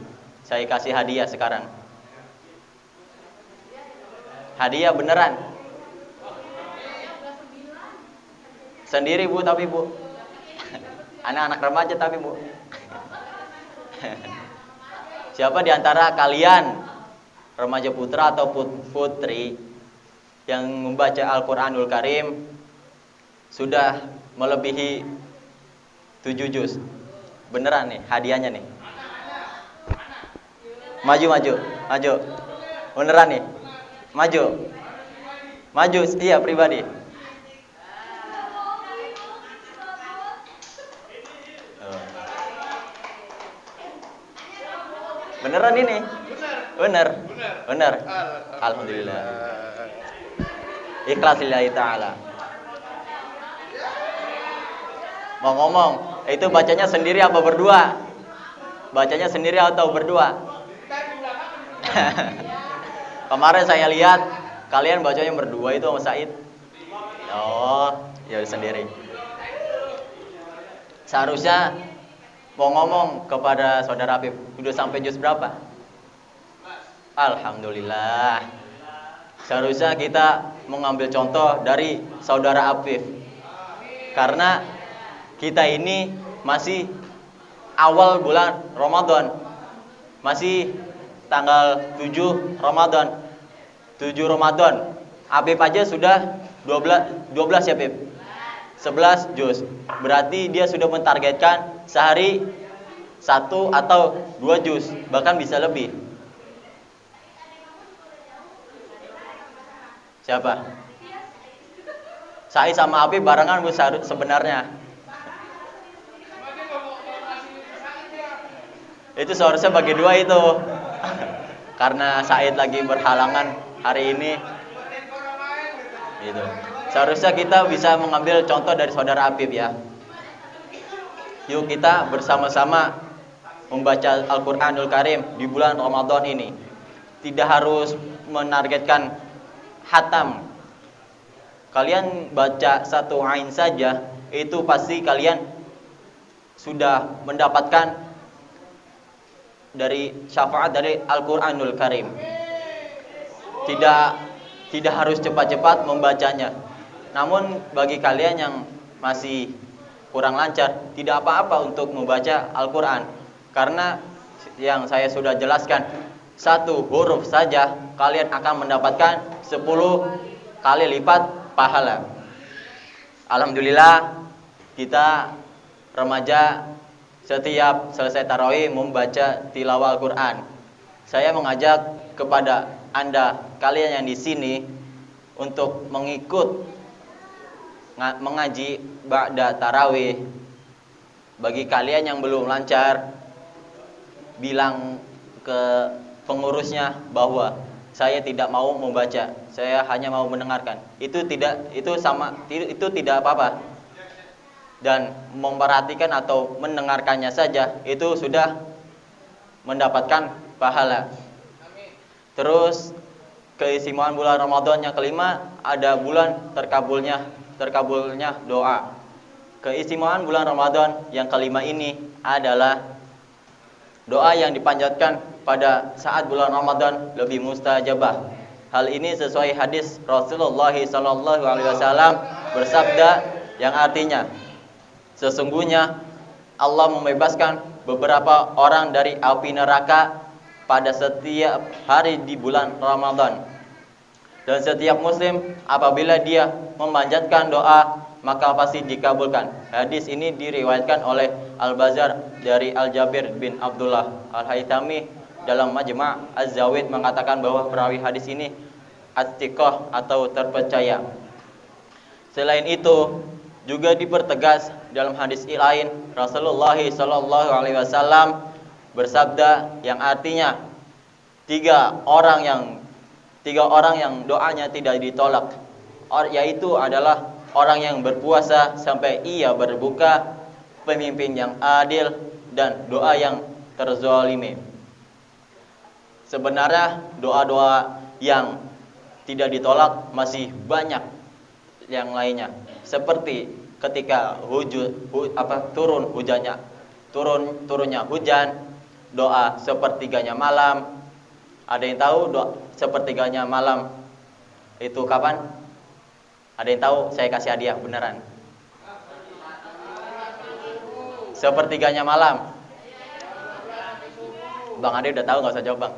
Saya kasih hadiah sekarang. Hadiah beneran. Sendiri Bu, tapi Bu. Anak-anak remaja tapi Bu. Siapa di antara kalian remaja putra atau putri yang membaca Al-Quranul Karim sudah melebihi 7 juz? Beneran nih hadiahnya nih. Maju. Beneran nih. Maju. Iya, pribadi. Beneran ini? Bener. Alhamdulillah. Ikhlas lillahi ta'ala. Mau ngomong, itu bacanya sendiri apa berdua? Bacanya sendiri atau berdua? Kemarin saya lihat kalian bacanya berdua itu sama Said. Oh, ya sendiri. Seharusnya mau ngomong kepada saudara Habib, udah sampai juz berapa? Alhamdulillah. Seharusnya kita mengambil contoh dari saudara Afif. Karena kita ini masih awal bulan Ramadan. Masih tanggal 7 Ramadan. 7 Ramadan. Afif aja sudah 12 ya, Afif? 11 juz. Berarti dia sudah mentargetkan sehari 1 atau 2 juz, bahkan bisa lebih. Siapa? Said sama Apip barengan Bu sebenarnya. Itu seharusnya bagi dua itu. Karena Said lagi berhalangan hari ini. Gitu. Seharusnya kita bisa mengambil contoh dari saudara Apip ya. Yuk kita bersama-sama membaca Al-Qur'anul Karim di bulan Ramadan ini. Tidak harus menargetkan hatam. Kalian baca satu ain saja, itu pasti kalian sudah mendapatkan dari syafaat dari Al-Qur'anul Karim. Tidak harus cepat-cepat membacanya. Namun bagi kalian yang masih kurang lancar, tidak apa-apa untuk membaca Al-Qur'an. Karena yang saya sudah jelaskan, satu huruf saja kalian akan mendapatkan 10 kali lipat pahala. Alhamdulillah kita remaja setiap selesai tarawih membaca tilawah Al-Qur'an. Saya mengajak kepada Anda kalian yang di sini untuk mengikut mengaji ba'da tarawih. Bagi kalian yang belum lancar, bilang ke pengurusnya bahwa saya tidak mau membaca, saya hanya mau mendengarkan. Itu tidak apa-apa. Dan memperhatikan atau mendengarkannya saja itu sudah mendapatkan pahala. Terus keistimewaan bulan Ramadan yang kelima, ada bulan terkabulnya doa. Keistimewaan bulan Ramadan yang kelima ini adalah doa yang dipanjatkan pada saat bulan Ramadan lebih mustajabah. Hal ini sesuai hadis Rasulullah SAW bersabda yang artinya, sesungguhnya Allah membebaskan beberapa orang dari api neraka pada setiap hari di bulan Ramadan. Dan setiap muslim apabila dia memanjatkan doa, maka pasti dikabulkan. Hadis ini diriwayatkan oleh Al-Bazar dari Al-Jabir bin Abdullah. Al-Haythami dalam Majma' Az-Zawid mengatakan bahwa perawi hadis ini at-thiqah atau terpercaya. Selain itu, juga dipertegas dalam hadis lain Rasulullah SAW bersabda yang artinya tiga orang yang doanya tidak ditolak, yaitu adalah orang yang berpuasa sampai ia berbuka, pemimpin yang adil, dan doa yang terzalimi. Sebenarnya doa-doa yang tidak ditolak masih banyak yang lainnya, seperti ketika turunnya hujan, doa sepertiganya malam. Ada yang tahu doa sepertiganya malam itu kapan? Ada yang tahu? Saya kasih hadiah beneran. Sepertiganya malam. Bang Ade udah tahu, nggak usah jawab Bang.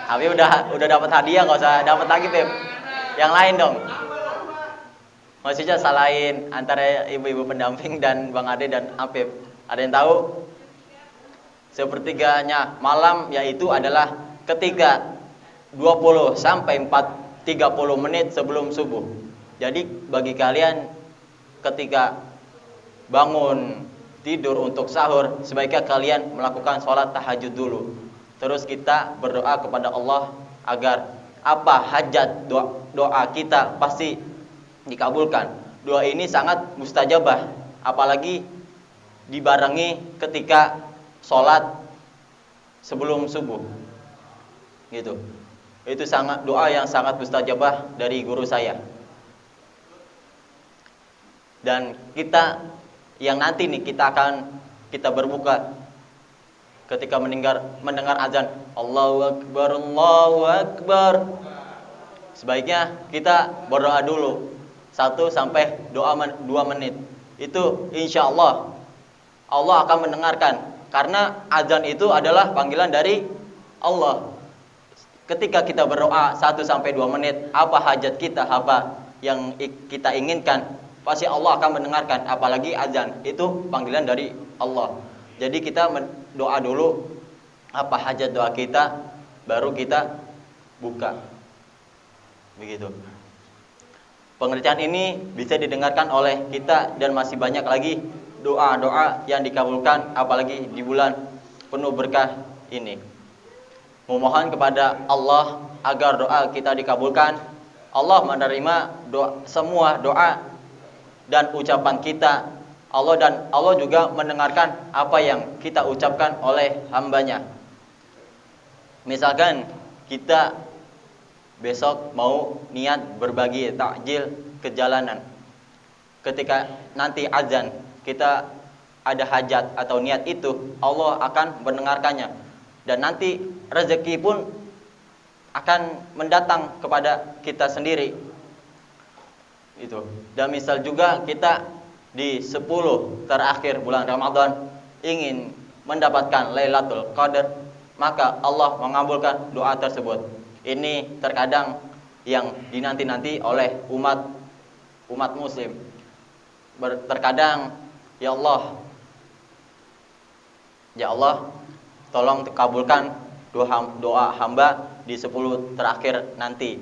Abi udah dapat hadiah, nggak usah dapat lagi Pep. Yang lain dong. Maksudnya salahin antara ibu-ibu pendamping dan Bang Ade dan Apip. Ada yang tahu? Sepertiganya malam yaitu adalah ketika 20 sampai 30 menit sebelum subuh. Jadi bagi kalian ketika bangun tidur untuk sahur, sebaiknya kalian melakukan sholat tahajud dulu. Terus kita berdoa kepada Allah agar apa hajat doa kita pasti dikabulkan. Doa ini sangat mustajabah, apalagi dibarengi ketika sholat sebelum subuh. Gitu. Itu doa yang sangat mustajabah dari guru saya. Dan kita yang nanti nih kita berbuka ketika mendengar azan Allahu Akbar, Allahu Akbar. Sebaiknya kita berdoa dulu 1 sampai 2 menit. Itu insya Allah akan mendengarkan, karena azan itu adalah panggilan dari Allah. Ketika kita berdoa 1 sampai 2 menit, apa hajat kita, apa yang kita inginkan, pasti Allah akan mendengarkan. Apalagi azan itu panggilan dari Allah. Jadi kita doa dulu apa hajat doa kita, baru kita buka. Begitu. Pengertian ini bisa didengarkan oleh kita dan masih banyak lagi doa-doa yang dikabulkan apalagi di bulan penuh berkah ini. Memohon kepada Allah agar doa kita dikabulkan. Allah menerima semua doa dan ucapan kita. Allah juga mendengarkan apa yang kita ucapkan oleh hambanya. Misalkan kita besok mau niat berbagi takjil ke jalanan. Ketika nanti azan kita ada hajat atau niat itu, Allah akan mendengarkannya. Dan nanti rezeki pun akan mendatang kepada kita sendiri. Itu. Dan misal juga kita di 10 terakhir bulan Ramadan ingin mendapatkan Lailatul Qadar, maka Allah mengabulkan doa tersebut. Ini terkadang yang dinanti-nanti oleh umat muslim. Terkadang ya Allah tolong kabulkan doa hamba di 10 terakhir nanti.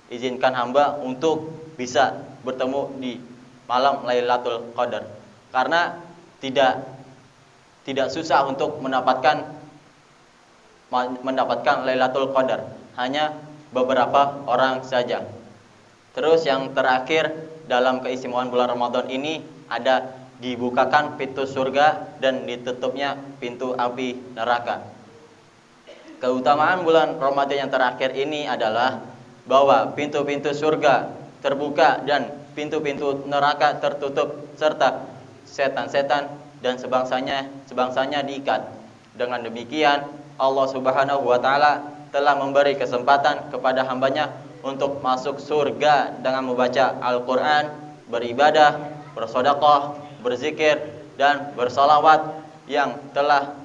Izinkan hamba untuk bisa bertemu di malam Lailatul Qadar. Karena tidak susah untuk mendapatkan Lailatul Qadar, hanya beberapa orang saja. Terus yang terakhir dalam keistimewaan bulan Ramadan ini ada dibukakan pintu surga dan ditutupnya pintu api neraka. Keutamaan bulan Ramadan yang terakhir ini adalah bahwa pintu-pintu surga terbuka dan pintu-pintu neraka tertutup serta setan-setan dan sebangsanya diikat. Dengan demikian Allah Subhanahu wa taala telah memberi kesempatan kepada hambanya untuk masuk surga dengan membaca Al-Qur'an, beribadah, bersedekah, berzikir dan bersalawat yang telah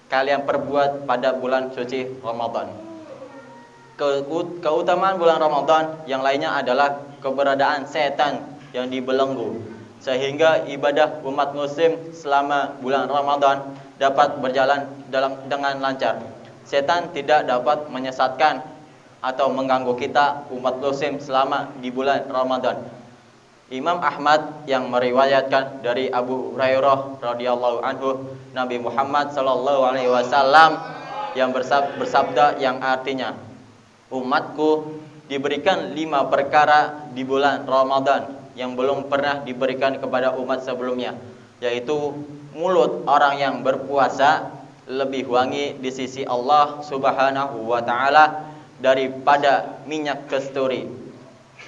kalian perbuat pada bulan suci Ramadan. Keutamaan bulan Ramadan yang lainnya adalah keberadaan setan yang dibelenggu, sehingga ibadah umat muslim selama bulan Ramadan dapat berjalan dengan lancar. Setan tidak dapat menyesatkan atau mengganggu kita umat muslim selama di bulan Ramadan. Imam Ahmad yang meriwayatkan dari Abu Hurairah radhiyallahu anhu, Nabi Muhammad sallallahu alaihi wasallam yang bersabda yang artinya, umatku diberikan 5 perkara di bulan Ramadan yang belum pernah diberikan kepada umat sebelumnya, yaitu mulut orang yang berpuasa lebih wangi di sisi Allah Subhanahu wa taala daripada minyak kasturi.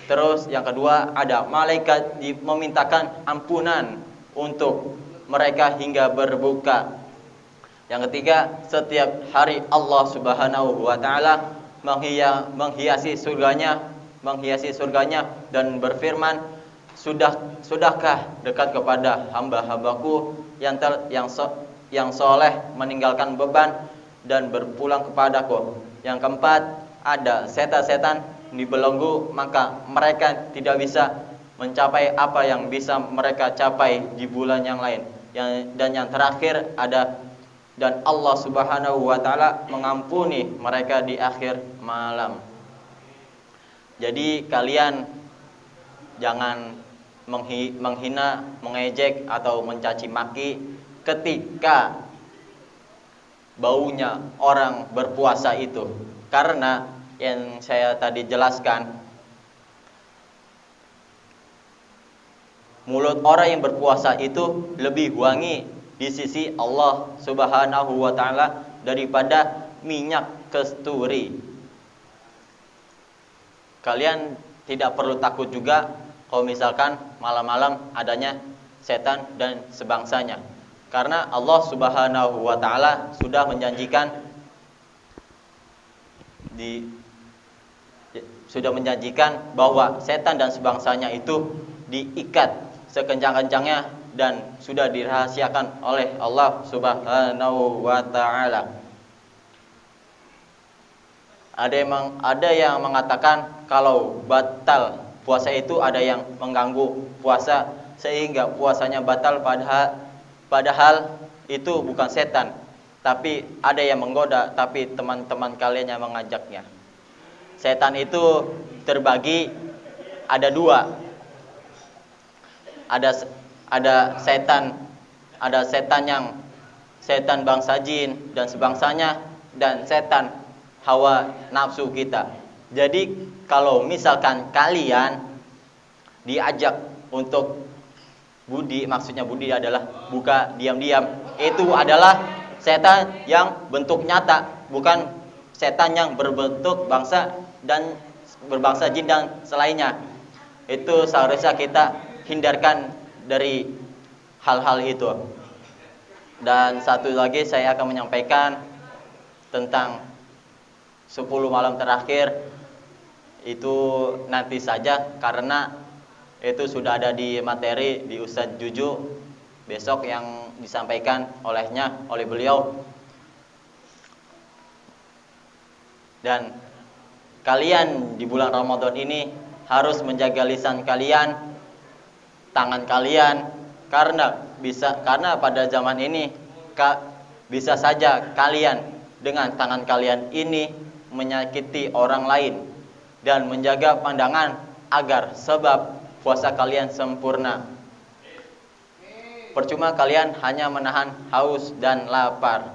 Terus yang kedua, ada malaikat memintakan ampunan untuk mereka hingga berbuka. Yang ketiga, setiap hari Allah Subhanahu wa taala menghiasi surganya dan berfirman, sudahkah dekat kepada hamba-hambaku yang soleh meninggalkan beban dan berpulang kepadaku. Yang keempat, ada setan-setan dibelenggu, maka mereka tidak bisa mencapai apa yang bisa mereka capai di bulan yang lain. Dan yang terakhir ada, dan Allah Subhanahu wa taala mengampuni mereka di akhir malam. Jadi kalian jangan menghina, mengejek atau mencaci maki ketika baunya orang berpuasa itu. Karena yang saya tadi jelaskan, mulut orang yang berpuasa itu lebih wangi di sisi Allah Subhanahu wa taala daripada minyak kasturi. Kalian tidak perlu takut juga kalau misalkan malam-malam adanya setan dan sebangsanya. Karena Allah Subhanahu wa taala sudah menjanjikan bahwa setan dan sebangsanya itu diikat sekencang-kencangnya dan sudah dirahasiakan oleh Allah Subhanahu wa taala. Ada yang mengatakan kalau batal puasa itu ada yang mengganggu puasa sehingga puasanya batal, padahal itu bukan setan, tapi ada yang menggoda, tapi teman-teman kalian yang mengajaknya. setan itu terbagi ada dua. Ada setan yang setan bangsa jin dan sebangsanya, dan setan hawa nafsu kita. Jadi kalau misalkan kalian diajak untuk budi, maksudnya budi adalah buka diam-diam, itu adalah setan yang bentuk nyata, bukan setan yang berbentuk bangsa dan berbangsa jin dan selainnya. Itu seharusnya kita hindarkan dari hal-hal itu. Dan satu lagi saya akan menyampaikan tentang 10 malam terakhir. Itu nanti saja, karena itu sudah ada di materi di Ustadz Juju besok yang disampaikan oleh beliau. Dan kalian di bulan Ramadan ini harus menjaga lisan kalian, tangan kalian, karena pada zaman ini bisa saja kalian dengan tangan kalian ini menyakiti orang lain. Dan menjaga pandangan agar sebab puasa kalian sempurna. Percuma kalian hanya menahan haus dan lapar.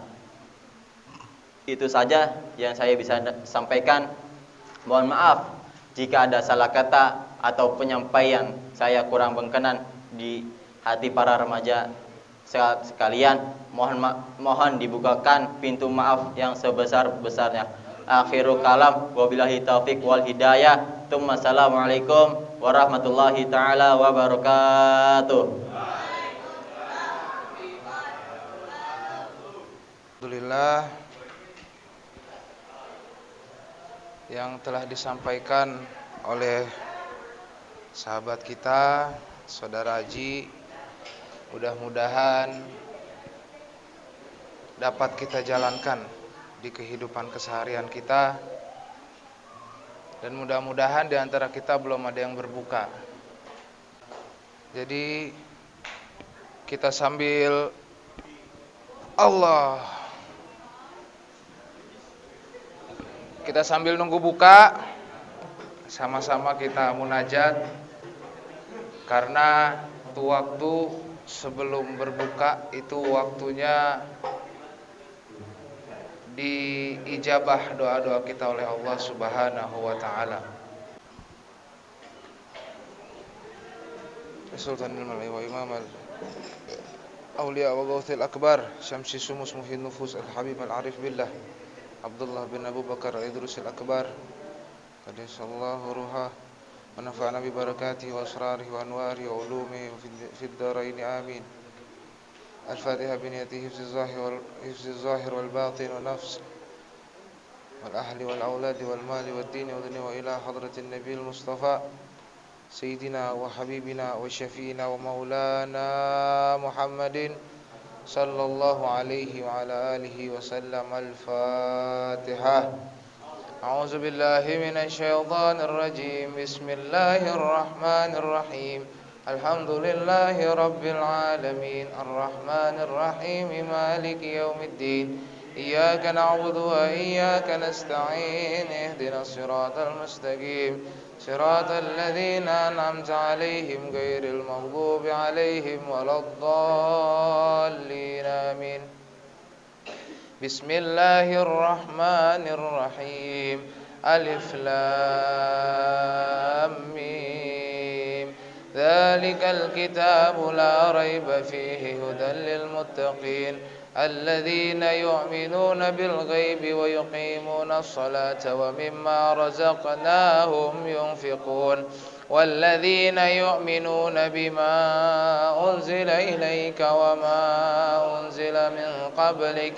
Itu saja yang saya bisa sampaikan. Mohon maaf jika ada salah kata atau penyampaian saya kurang berkenan di hati para remaja sekalian. Mohon dibukakan pintu maaf yang sebesar-besarnya. Akhirul kalam, wabillahi taufiq wal hidayah. Assalamualaikum warahmatullahi taala wabarakatuh. Alhamdulillah yang telah disampaikan oleh sahabat kita, Saudara Haji, mudah-mudahan dapat kita jalankan di kehidupan keseharian kita, dan mudah-mudahan di antara kita belum ada yang berbuka. Jadi kita sambil nunggu buka, sama-sama kita munajat, karena waktu sebelum berbuka itu waktunya diijabah doa-doa kita oleh Allah Subhanahu wa taala. Sultanul Malai wa Imam al-Awliya wa Gawthil Akbar, Syamsi Sumus Muhyin Nufus Al-Habib Al-Arif Billah, Abdullah bin Abu Bakar Al-Idrus Al-Akbar, qaddasallahu ruha wa nafa'ana bi barakatihi wa asrarihi wa anwarihi wa ulumihi fid darain amin. الفاتحة بنيته حفظ الظاهر والباطن والنفس والأهل والأولاد والمال والدين والدنيا، وإلى حضرة النبي المصطفى سيدنا وحبيبنا وشفينا ومولانا محمد صلى الله عليه وعلى آله وسلم. الفاتحة. أعوذ بالله من الشيطان الرجيم. بسم الله الرحمن الرحيم. الحمد لله رب العالمين الرحمن الرحيم مالك يوم الدين إياك نعبد وإياك نستعين اهدنا الصراط المستقيم صراط الذين أنعمت عليهم غير المغضوب عليهم ولا الضالين آمين. بسم الله الرحمن الرحيم. ألف لام ميم. ذلك الكتاب لا ريب فيه هدى للمتقين الذين يؤمنون بالغيب ويقيمون الصلاة ومما رزقناهم ينفقون والذين يؤمنون بما أنزل إليك وما أنزل من قبلك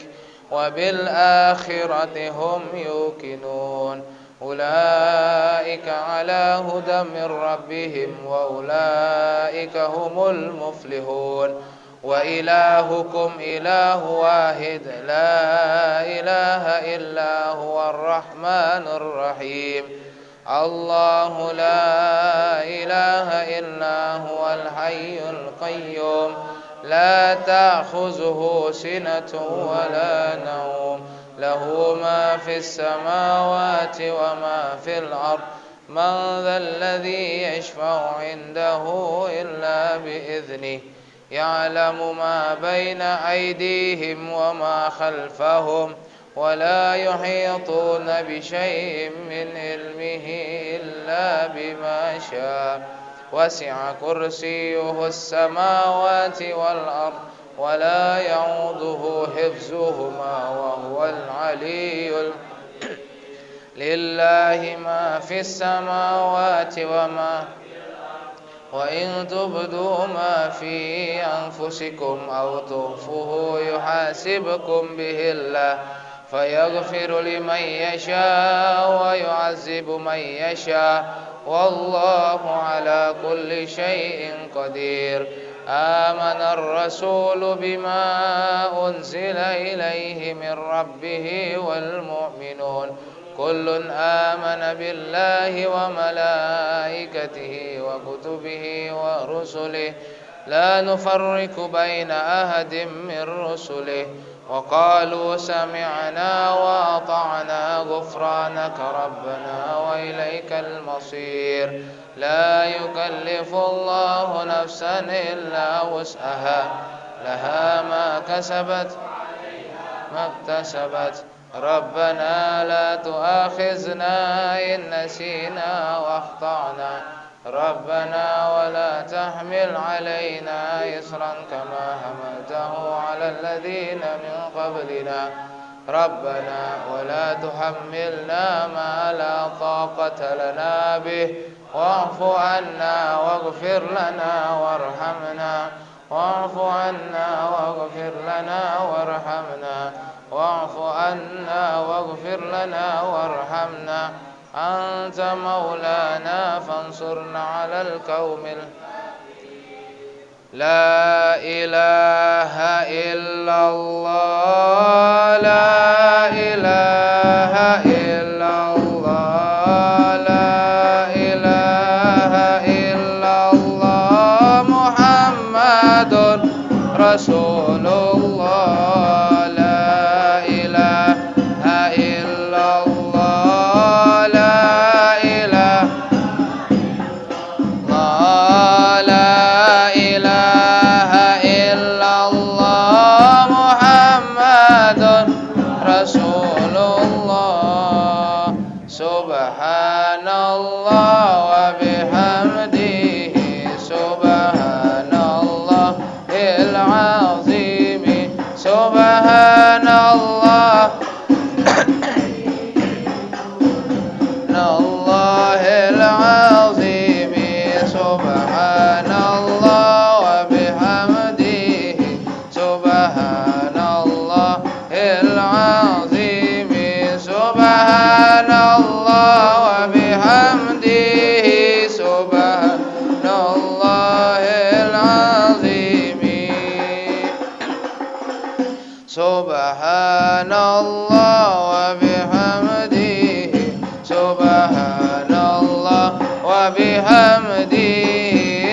وبالآخرة هم يوقنون أولئك على هدى من ربهم وأولئك هم المفلحون وإلهكم إله واحد لا إله إلا هو الرحمن الرحيم الله لا إله إلا هو الحي القيوم لا تأخذه سنة ولا نوم له ما في السماوات وما في الأرض من ذا الذي يشفع عنده إلا بإذنه يعلم ما بين أيديهم وما خلفهم ولا يحيطون بشيء من علمه إلا بما شاء وسع كرسيه السماوات والأرض ولا يعوده حفظهما وهو العلي لله ما في السماوات وإن تبدوا ما في أنفسكم أو تخفوه يحاسبكم به الله فيغفر لمن يشاء ويعذب من يشاء والله على كل شيء قدير آمن الرسول بما أنزل إليه من ربه والمؤمنون كل آمن بالله وملائكته وكتبه ورسله لا نفرق بين أحد من رسله وقالوا سمعنا وأطعنا غفرانك ربنا وإليك المصير لا يكلف الله نفسا إلا وسعها لها ما كسبت ما اكتسبت ربنا لا تؤاخذنا إن نسينا وأخطأنا ربنا ولا تحمل علينا إصرا كما حملته على الذين من قبلنا ربنا ولا تحملنا ما لا طاقة لنا به واعف عنا واغفر لنا وارحمنا واعف عنا واغفر لنا وارحمنا واعف عنا واغفر لنا وارحمنا أنت مولانا فانصرنا على القوم لا إله إلا الله لا إله إلا الله لا إله إلا الله محمد رسول الله لا إله إلا الله لا إله لا إله إلا الله محمد رسول الله سبحان الله وبحمده سبحان الله العظيم سبحان الله العظيم سبحان الله وبحمده سبحان الله العظيم سبحان الله وبحمده سبحان الله العظيم سبحان الله وبحمده سبحان الله وبحمده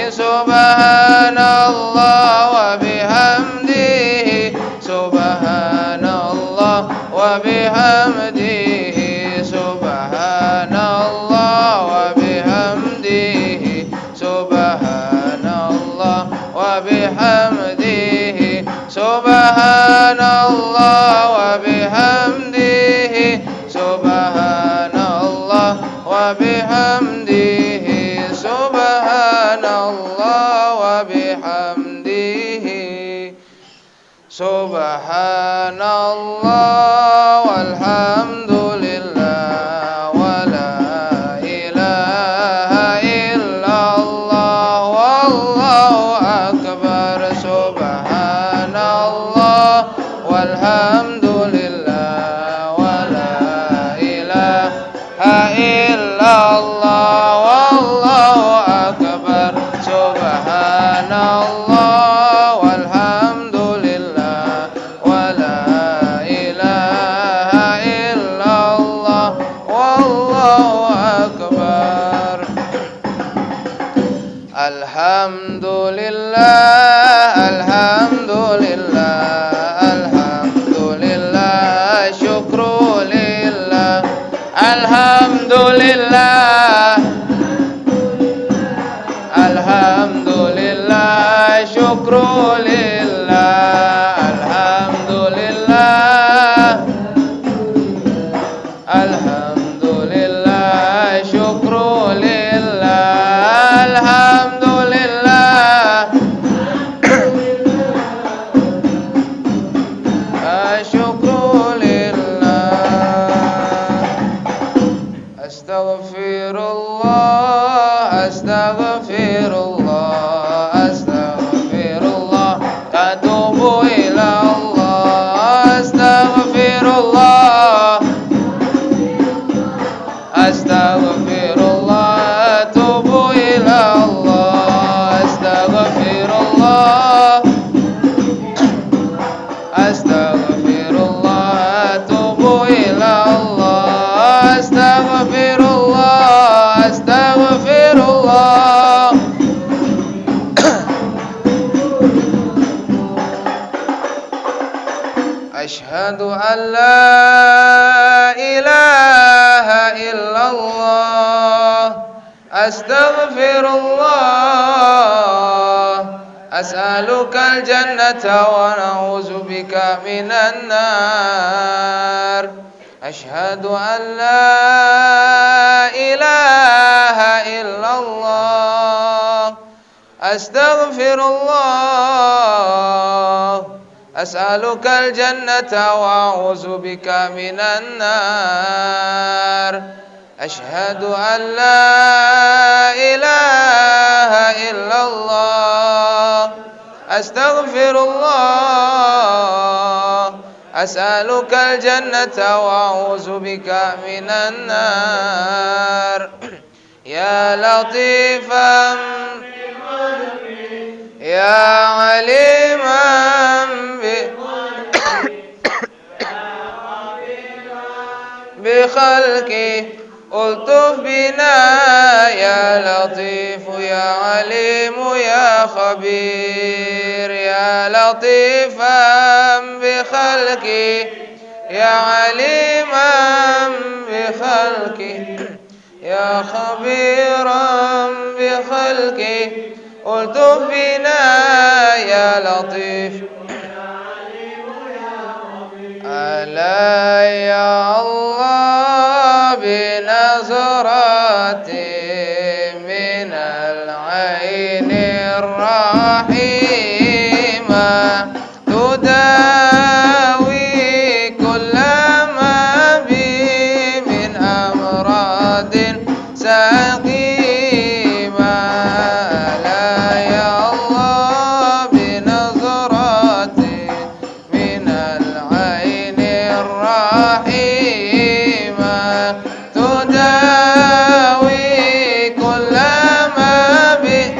سبحان الله وبحمده سبحان الله وبحمده سبحان الله وبحمده سبحان الله وبحمده سبحان الله وبحمده سبحان الله وبحمده سبحان الله وبحمده سبحان الله والحمد لله ولا إله إلا الله والله أكبر سبحان الله والحمد لله ولا إله إلا الله والله أكبر سبحان الله والحمد لله ولا إله إلا الله والله أكبر الحمد لله الحمد لله الحمد لله شكر lillah, alhamdulillah, alhamdulillah, syukru lillah, alhamdulillah, syukru lillah. Astaghfirullah, astaghfirullah, astaghfirullah, atubu ila Allah. Astaghfirullah, astaghfirullah, atubu ila Allah. Astaghfirullah, astaghfirullah, atubu ila Allah. Astaghfirullah, astaghfirullah. Ashhadu an la ilaha illallah. Astaghfirullah, as'aluka al-jannata wa na'udzu bika minan nar. Ashhadu an la ilaha illallah. Astaghfirullah, as'aluka al-jannata wa a'udzu bika minan nar. Ashhadu an la ilaha illallah. Astaghfirullah, as'aluka al-jannata wa a'udzu bika minan nar. Ya latifan, ya aliman bi khalqi, ultuf bina ya latif ya alim ya khabir. Ya latifan bi khalqi, ya aliman bi khalqi, ya khabiran bi khalqi, ultuf bina ya latif. Ala ya Allah binazrati minal ainir rahimah, tudawi kullama bi min amradin saqimah. Ala ya Allah binazrati minal ainir rahimah, tudawi kullama bi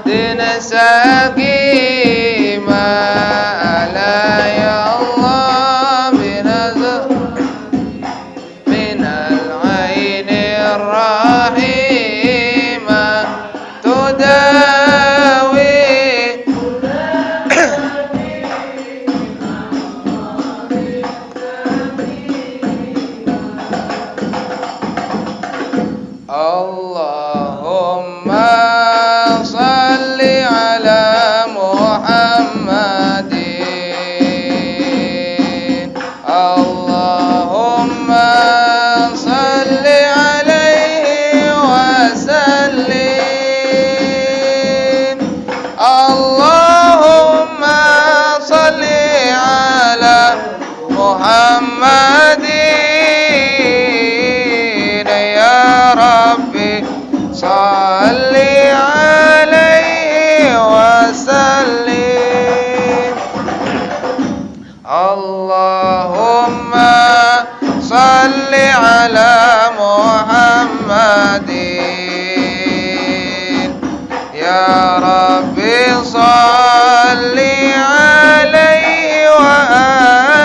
din saqimah. Ala ya Allah binazrati minal ainir rahimah, tudawi. Allahumma salli ala Muhammadin. Allahumma salli alaihi wa sallim. Allahumma salli ala Muhammadin. Ya Rabbi salli alaihi wa sallim. Allahumma salli ala Muhammadin. Ya Rabbi salli alaihi wa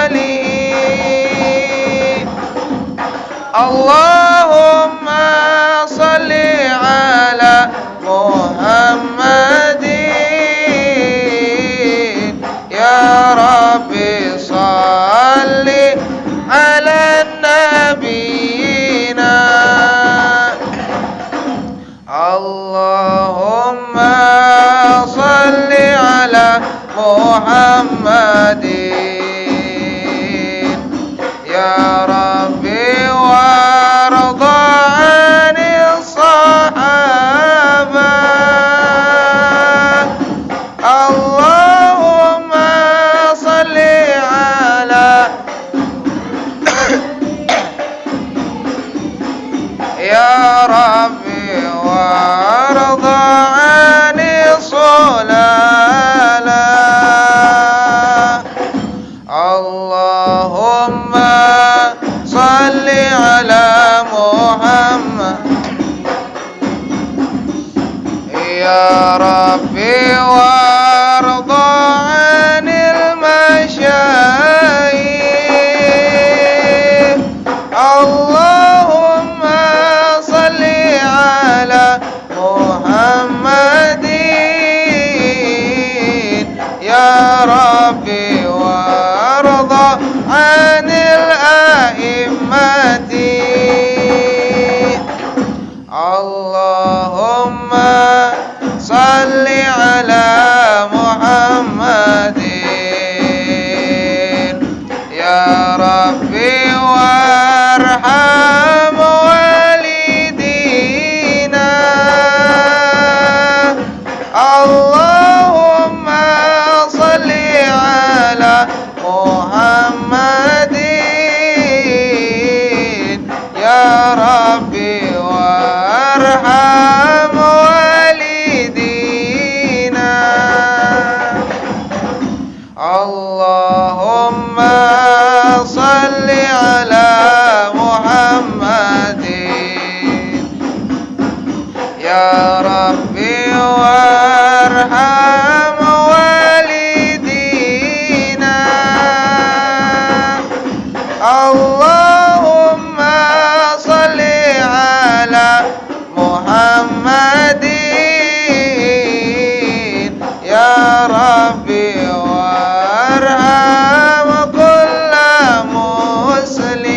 alihi. Allahumma salli ala Muhammadin. Ya Rabbi salli ala nabiyina. Allahumma salli Muhammadin ya Rabbi warda 'anil sahabah Allahumma salli ala ya Rabbi warda 'anil sulala Allahumma salli ala Muhammad ya Rabbi warda 'anil masyayikh Allahumma salli ala Muhammadin ya Rabbi warda 'anil a'immati Allahumma salli ala Muhammadin ya Rabbi warham walidina Allahumma salli ala Muhammadin ya Rabbi warham walidina Allahumma salli ala Muhammadin ya Rabbi warham walidina Allahumma salli ala Muhammadin ya Rabbi warham kulla muslim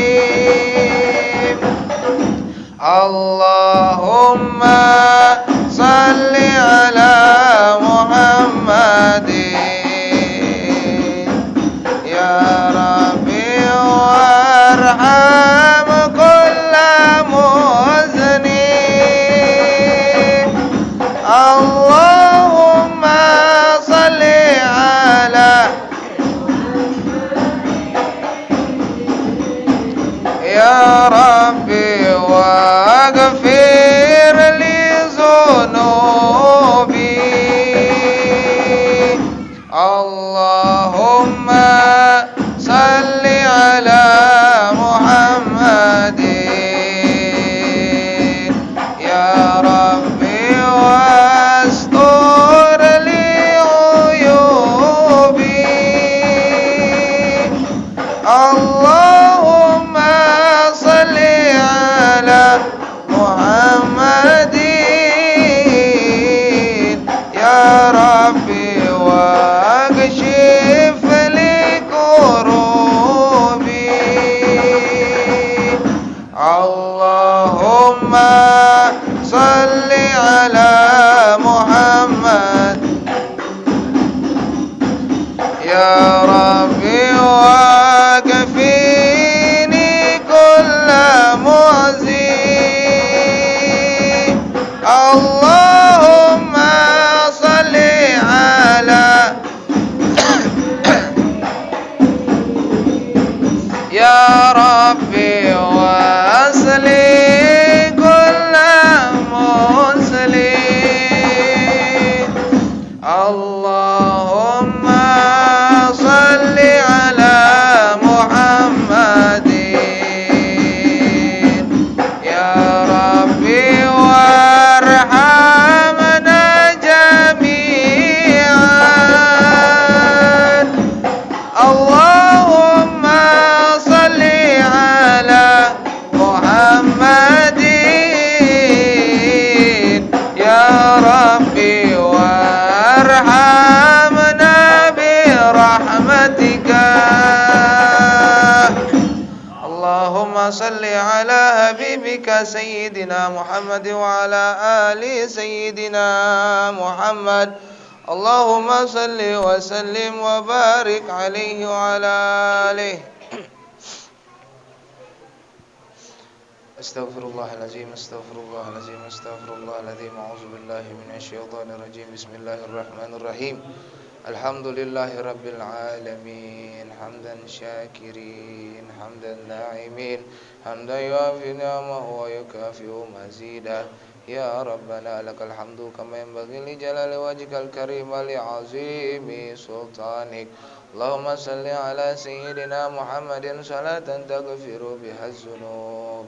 Allahumma salli ala Muhammadin ya Rabbi warham kulla muznim Allahumma salli ala ya Rabbi waghfir li zunubi Allahumma salli ala Muhammadin ya Rabbi wastur li uyubi Allahumma salli ala Muhammadin ya Rabbi wakshif li kurubi Allahumma salli ala Muhammad ya Rabbi wakfini kulla mu'zi Allahumma salli ala ya Rabbi wasli kulla muslim Allahumma salli ala Muhammadin ya Rabbi warhamna jami'an Allahumma salli ala Muhammadin ya Rabbi warhamna birahmatika Allahumma salli ala habibika sayyidina Muhammad wa ala ali sayyidina Muhammad اللهم صل وسلم وبارك عليه وعلى آله. Astaghfirullahaladzim, astaghfirullahaladzim, astaghfirullahaladzim. A'udzubillahi minasyaitonirrajim. Bismillahirrahmanirrahim. Alhamdulillahi rabbil alamin. Hamdan syakirin, hamdan na'imin, hamdan yuafi ni'amahu wa yukafi'u mazidah. Ya Rabbana lakal hamdu kama yanbaghi li jalali wajhikal karim wa li 'azimi sultanik. Allahumma salli ala sayyidina Muhammadin salatan taghfiru biha az-dzunub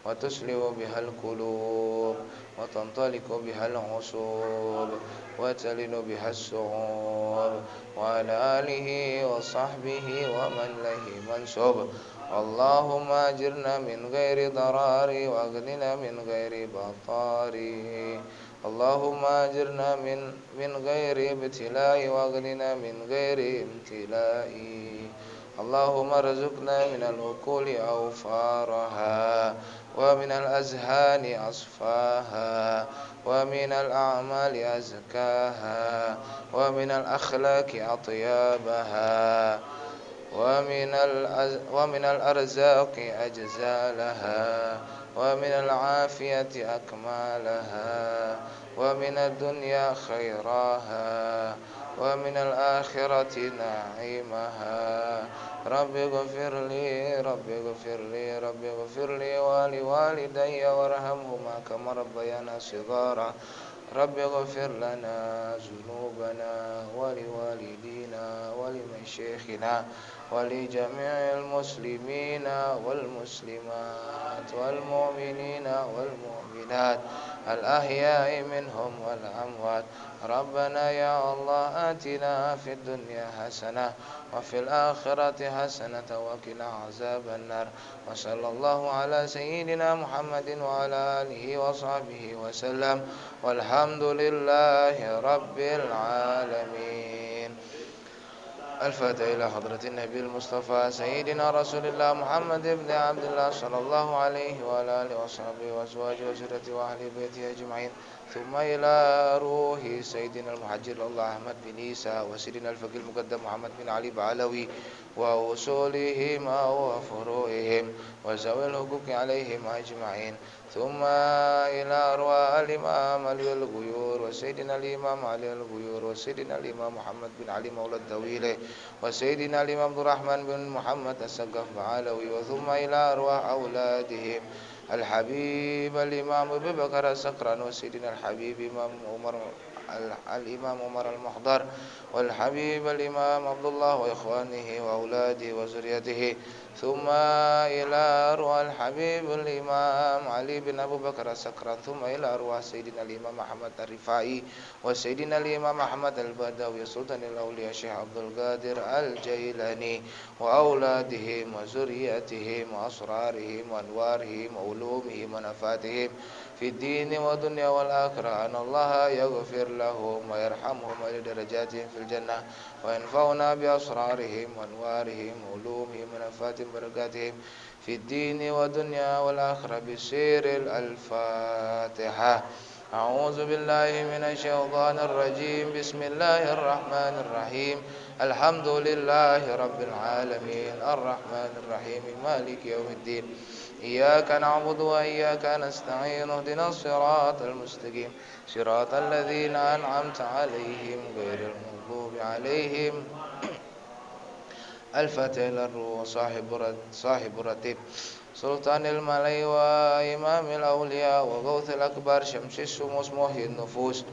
wa tuslihu bihal qulub wa tantaliqu bihal usub wa talinu bihas su'ub wa ala alihi wa sahbihi wa man lahi mansub. Allahumma ajirna min ghairi darari wa aghnina min ghairi batari. Allahumma ajirna min ghairi ibtilai wa aghnina min ghairi imtilai. Allahumma rizqna min al-uquli awfaraha wa min al-azhani asfaha wa min al-a'mali azkaha wa min al-akhlaqi atyabaha wa min al-arzaqi ajzalaha wa min al-afiyati akmalaha wa min ad-dunya khairaha wa min al-akhirati na'imaha. Rabbi ghfirli, Rabbi ghfirli, Rabbi ghfirli wa li walidayya warhamhuma kama rabbayana shighara. Rabbi ghfir lana zunubana wa li walidina wa li masyayikhina wa li jami'il muslimina wal muslimat wal mu'minina wal mu'minat al ahya'i minhum wal amwat. Rabbana ya Allah atina fid dunya hasanah wa fil akhirati hasanah wa qina azaban nar. Wa sallallahu ala sayyidina Muhammadin wa ala alihi wa sahbihi wa sallam. Walhamdulillahi rabbil alamin. Al-Fatiha ila hadratin Nabi al-Mustafa Sayyidina Rasulullah Muhammad ibn Abdullah sallallahu alaihi wa alihi wa sahbihi wa azwajihi wa zurriyyatihi wa ahli baitihi ajma'in. Thumma ila ruhi Sayyidina al-Muhajjir Allah Ahmad bin Isa wa Sayyidina al-Faqih al-Muqaddam Muhammad bin Ali Ba'alawi wa usulihim wa furu'ihim wa zawil huquqi alaihim ajma'in. Thumma ila arwah al-imam Ali al-Ghuyur wa Sayyidina al-imam Ali al-Ghuyur wa Sayyidina al-imam Muhammad bin Ali Maulad Dawile wa Sayyidina al-imam Abdul Rahman bin Muhammad As-Saqaf Ba'alawi wa thumma ila arwah awladihim al-Habib al-imam Abu Bakar As-Sakran wa Sayyidina al-Habib imam Umar al-imam Umar al-Muhdar wal Habib al-imam Abdullah wa ikhwanihi wa auladihi wa zurriyatihi. Thumma ila arwah al-Habib al-imam Ali bin Abu Bakar As-Sakran. Thumma ila arwah Sayyidina al-imam Ahmad Ar-Rifai wa Sayyidina al-imam Ahmad al-Badawi Sultan al-Awliya Syekh Abdul Qadir al-Jailani wa auladihim wa zurriyatihim wa asrarihim wa anwarihim wa ulumihim wa nafatihim fi ad-din wa dunya wal akhirah. Anallaha yaghfir lahum wa yarhamhum wa darajatihim fil jannah wa yanfa'una bi asrarihim wa anwarihim wa ulumihim wa nafatihim barakatihim fi ad-din wa dunya wal akhirah bi sirril al-Fatihah. A'udzu billahi minasy syaithanir rajim. Bismillahir rahmanir rahim. Alhamdulillahi rabbil alamin. Arrahmanir rahim. Maliki yaumiddin. Iyyaka na'budu wa iyyaka nasta'in. Ihdinas siratal mustaqim. Siratal ladzina an'amta 'alaihim ghairil maghdubi 'alaihim. Al-Fatiha ila sahibu ratib Sultanil Malai wa Imamil Awliya wa Gawthil Akbar Syamsis Sumus Muhyin Nufus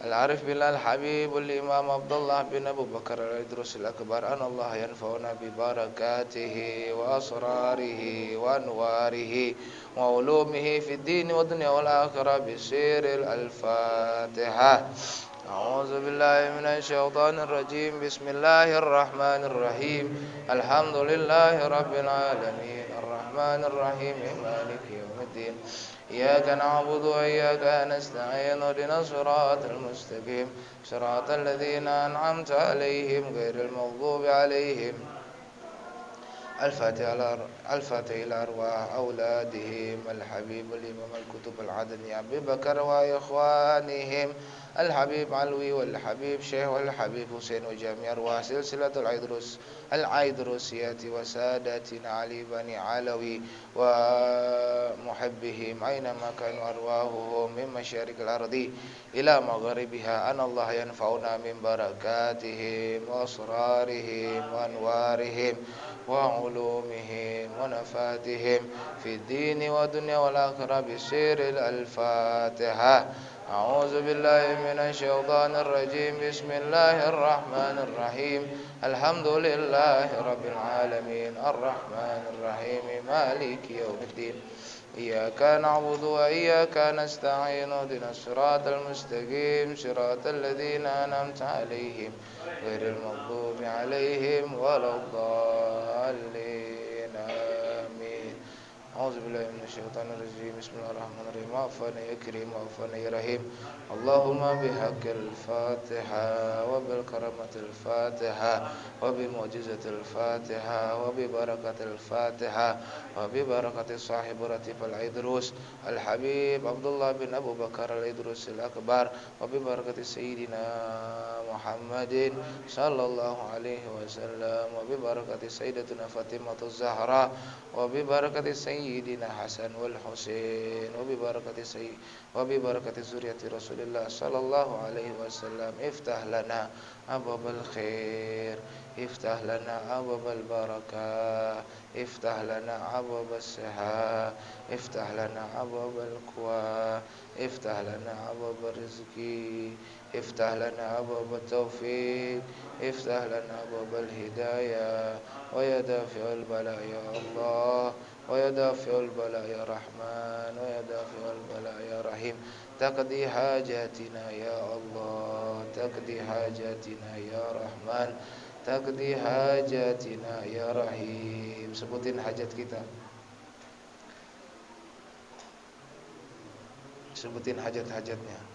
Al-Arif Bilal Habibul Imam Abdullah bin Abu Bakar Al-Idrusil Akbar. Anallah yanfa'una bi barakatihi wa asrarihi wa anwarihi wa ulumihi fid din wa dunya wal akhirah bi sirril al-Fatihah. A'udzu billahi minasy syaithanir rajim. Bismillahir rahmanir rahim. Alhamdulillahi rabbil alamin. Arrahmanir rahim. Maliki yaumiddin. Iyyaka na'budu wa iyyaka nasta'in. Ihdinas siratal mustaqim. Siratal ladzina an'amta 'alaihim ghairil maghdubi 'alaihim. الفاتحة إلى أرواح أولادهم الحبيب الإمام الكتب العدني أبي بكر وإخوانهم الحبيب علوي والحبيب شيخ والحبيب حسين وجميع أرواح سلسلة العيدروسية وسادتنا علي بن علوي ومحبهم أينما كانوا أرواحهم من مشارق الأرض إلى مغربها أن الله ينفعنا من بركاتهم وأسرارهم وأنوارهم وعلومهم ونفاتهم في الدين والدنيا والآخرة بسر الفاتحة. أعوذ بالله من الشيطان الرجيم. بسم الله الرحمن الرحيم. الحمد لله رب العالمين الرحمن الرحيم مالك يوم الدين. إياك نعبد وإياك نستعين اهدنا الصراط المستقيم صراط الذين أنعمت عليهم غير المغضوب عليهم ولا الضالين آمين. أعوذ بالله من الشيطان الرجيم. بسم الله الرحمن الرحيم. وعفنا يا كريم وعفنا يا رحيم. اللهم بحق الفاتحة وبالكرامة الفاتحة وبمعجزة الفاتحة وببركة الفاتحة وببركة صاحب رتيب العيدروس الحبيب عبد الله بن أبو بكر العيدروس الأكبر وببركة سيدنا محمد صلى الله عليه وسلم وببركة سيدتنا فاطمة الزهراء وببركة سيدنا حسن والحسين وببركة ذرية رسول الله صلى الله عليه وسلم. افتح لنا أبواب الخير، افتح لنا أبواب البركة، افتح لنا أبواب الصحة، افتح لنا أبواب القوى، افتح لنا أبواب الرزق، افتح لنا أبواب التوفيق، افتح لنا أبواب الهداية ويا دافع البلاء يا الله ويا دافع البلاء يا رحمن ويا دافع البلاء يا رحيم. تقضي حاجاتنا يا الله، تقضي حاجاتنا يا رحمن، taqdi hajatina ya rahim. Sebutin hajat kita, sebutin hajat-hajatnya.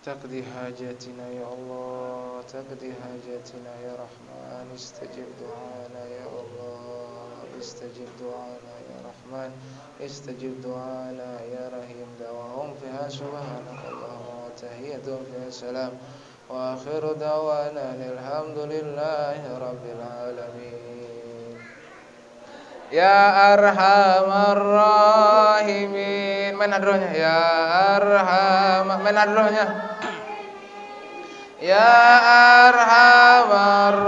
تقضي حاجاتنا يا الله، تقضي حاجاتنا يا رحمن، استجب دعانا يا الله، استجب دعانا يا رحمن، استجب دعانا يا رحيم. دعواهم فيها سبحانك اللهم وتحيتهم فيها سلام وآخر دعوانا الحمد لله رب العالمين. Ya arhamar rahimin. Main adrohnya. Ya arhamar. Main adrohnya. Ya arhamar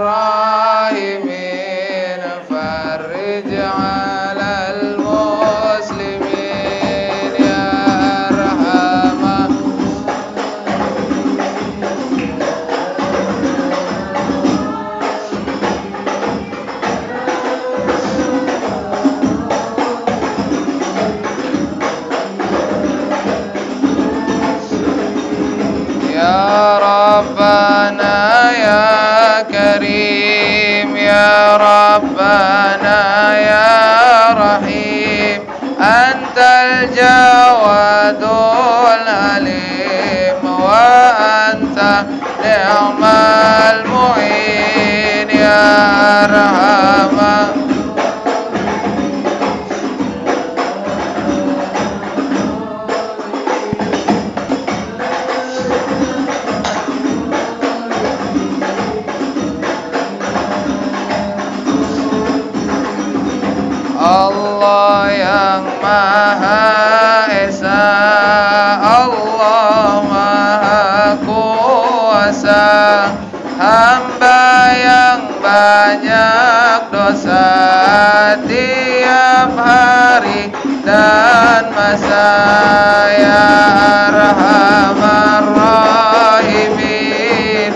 rahimin. Farij alal muslimin. Ya arhamar. Ya Rabbana ya Karim, ya Rabbana ya Rahim, Antal Jawadul Alim wa Anta ni'mal mu'in ya Arhamar. Allah yang Maha Esa, Allah banyak dosa tiap hari dan masa, ya Arhamar Rahimin.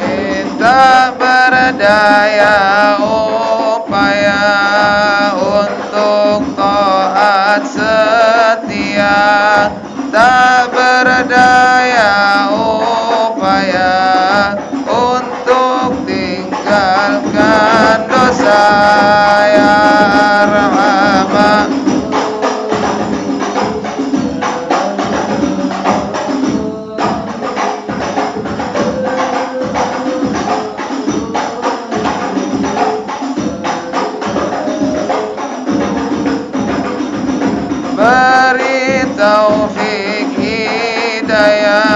Kita berdaya upaya untuk taat setia, tak berdaya upaya untuk tinggalkan dosa, ya Arhamar. Beri taufik hidayah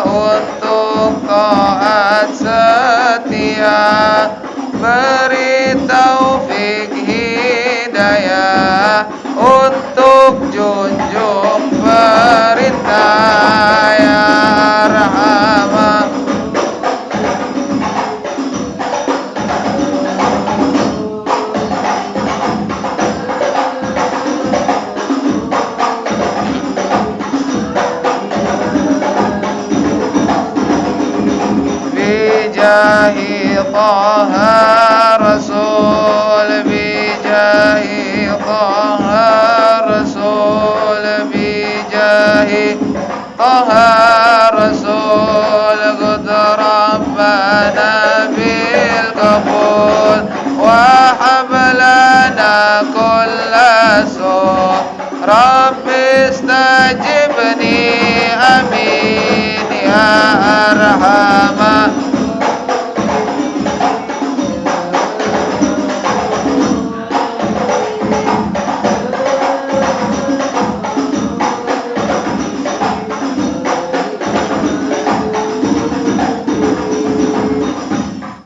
untuk taat setia, beri taufik hidayah untuk junjung perintah, ya Arhamar. Bijahi Taha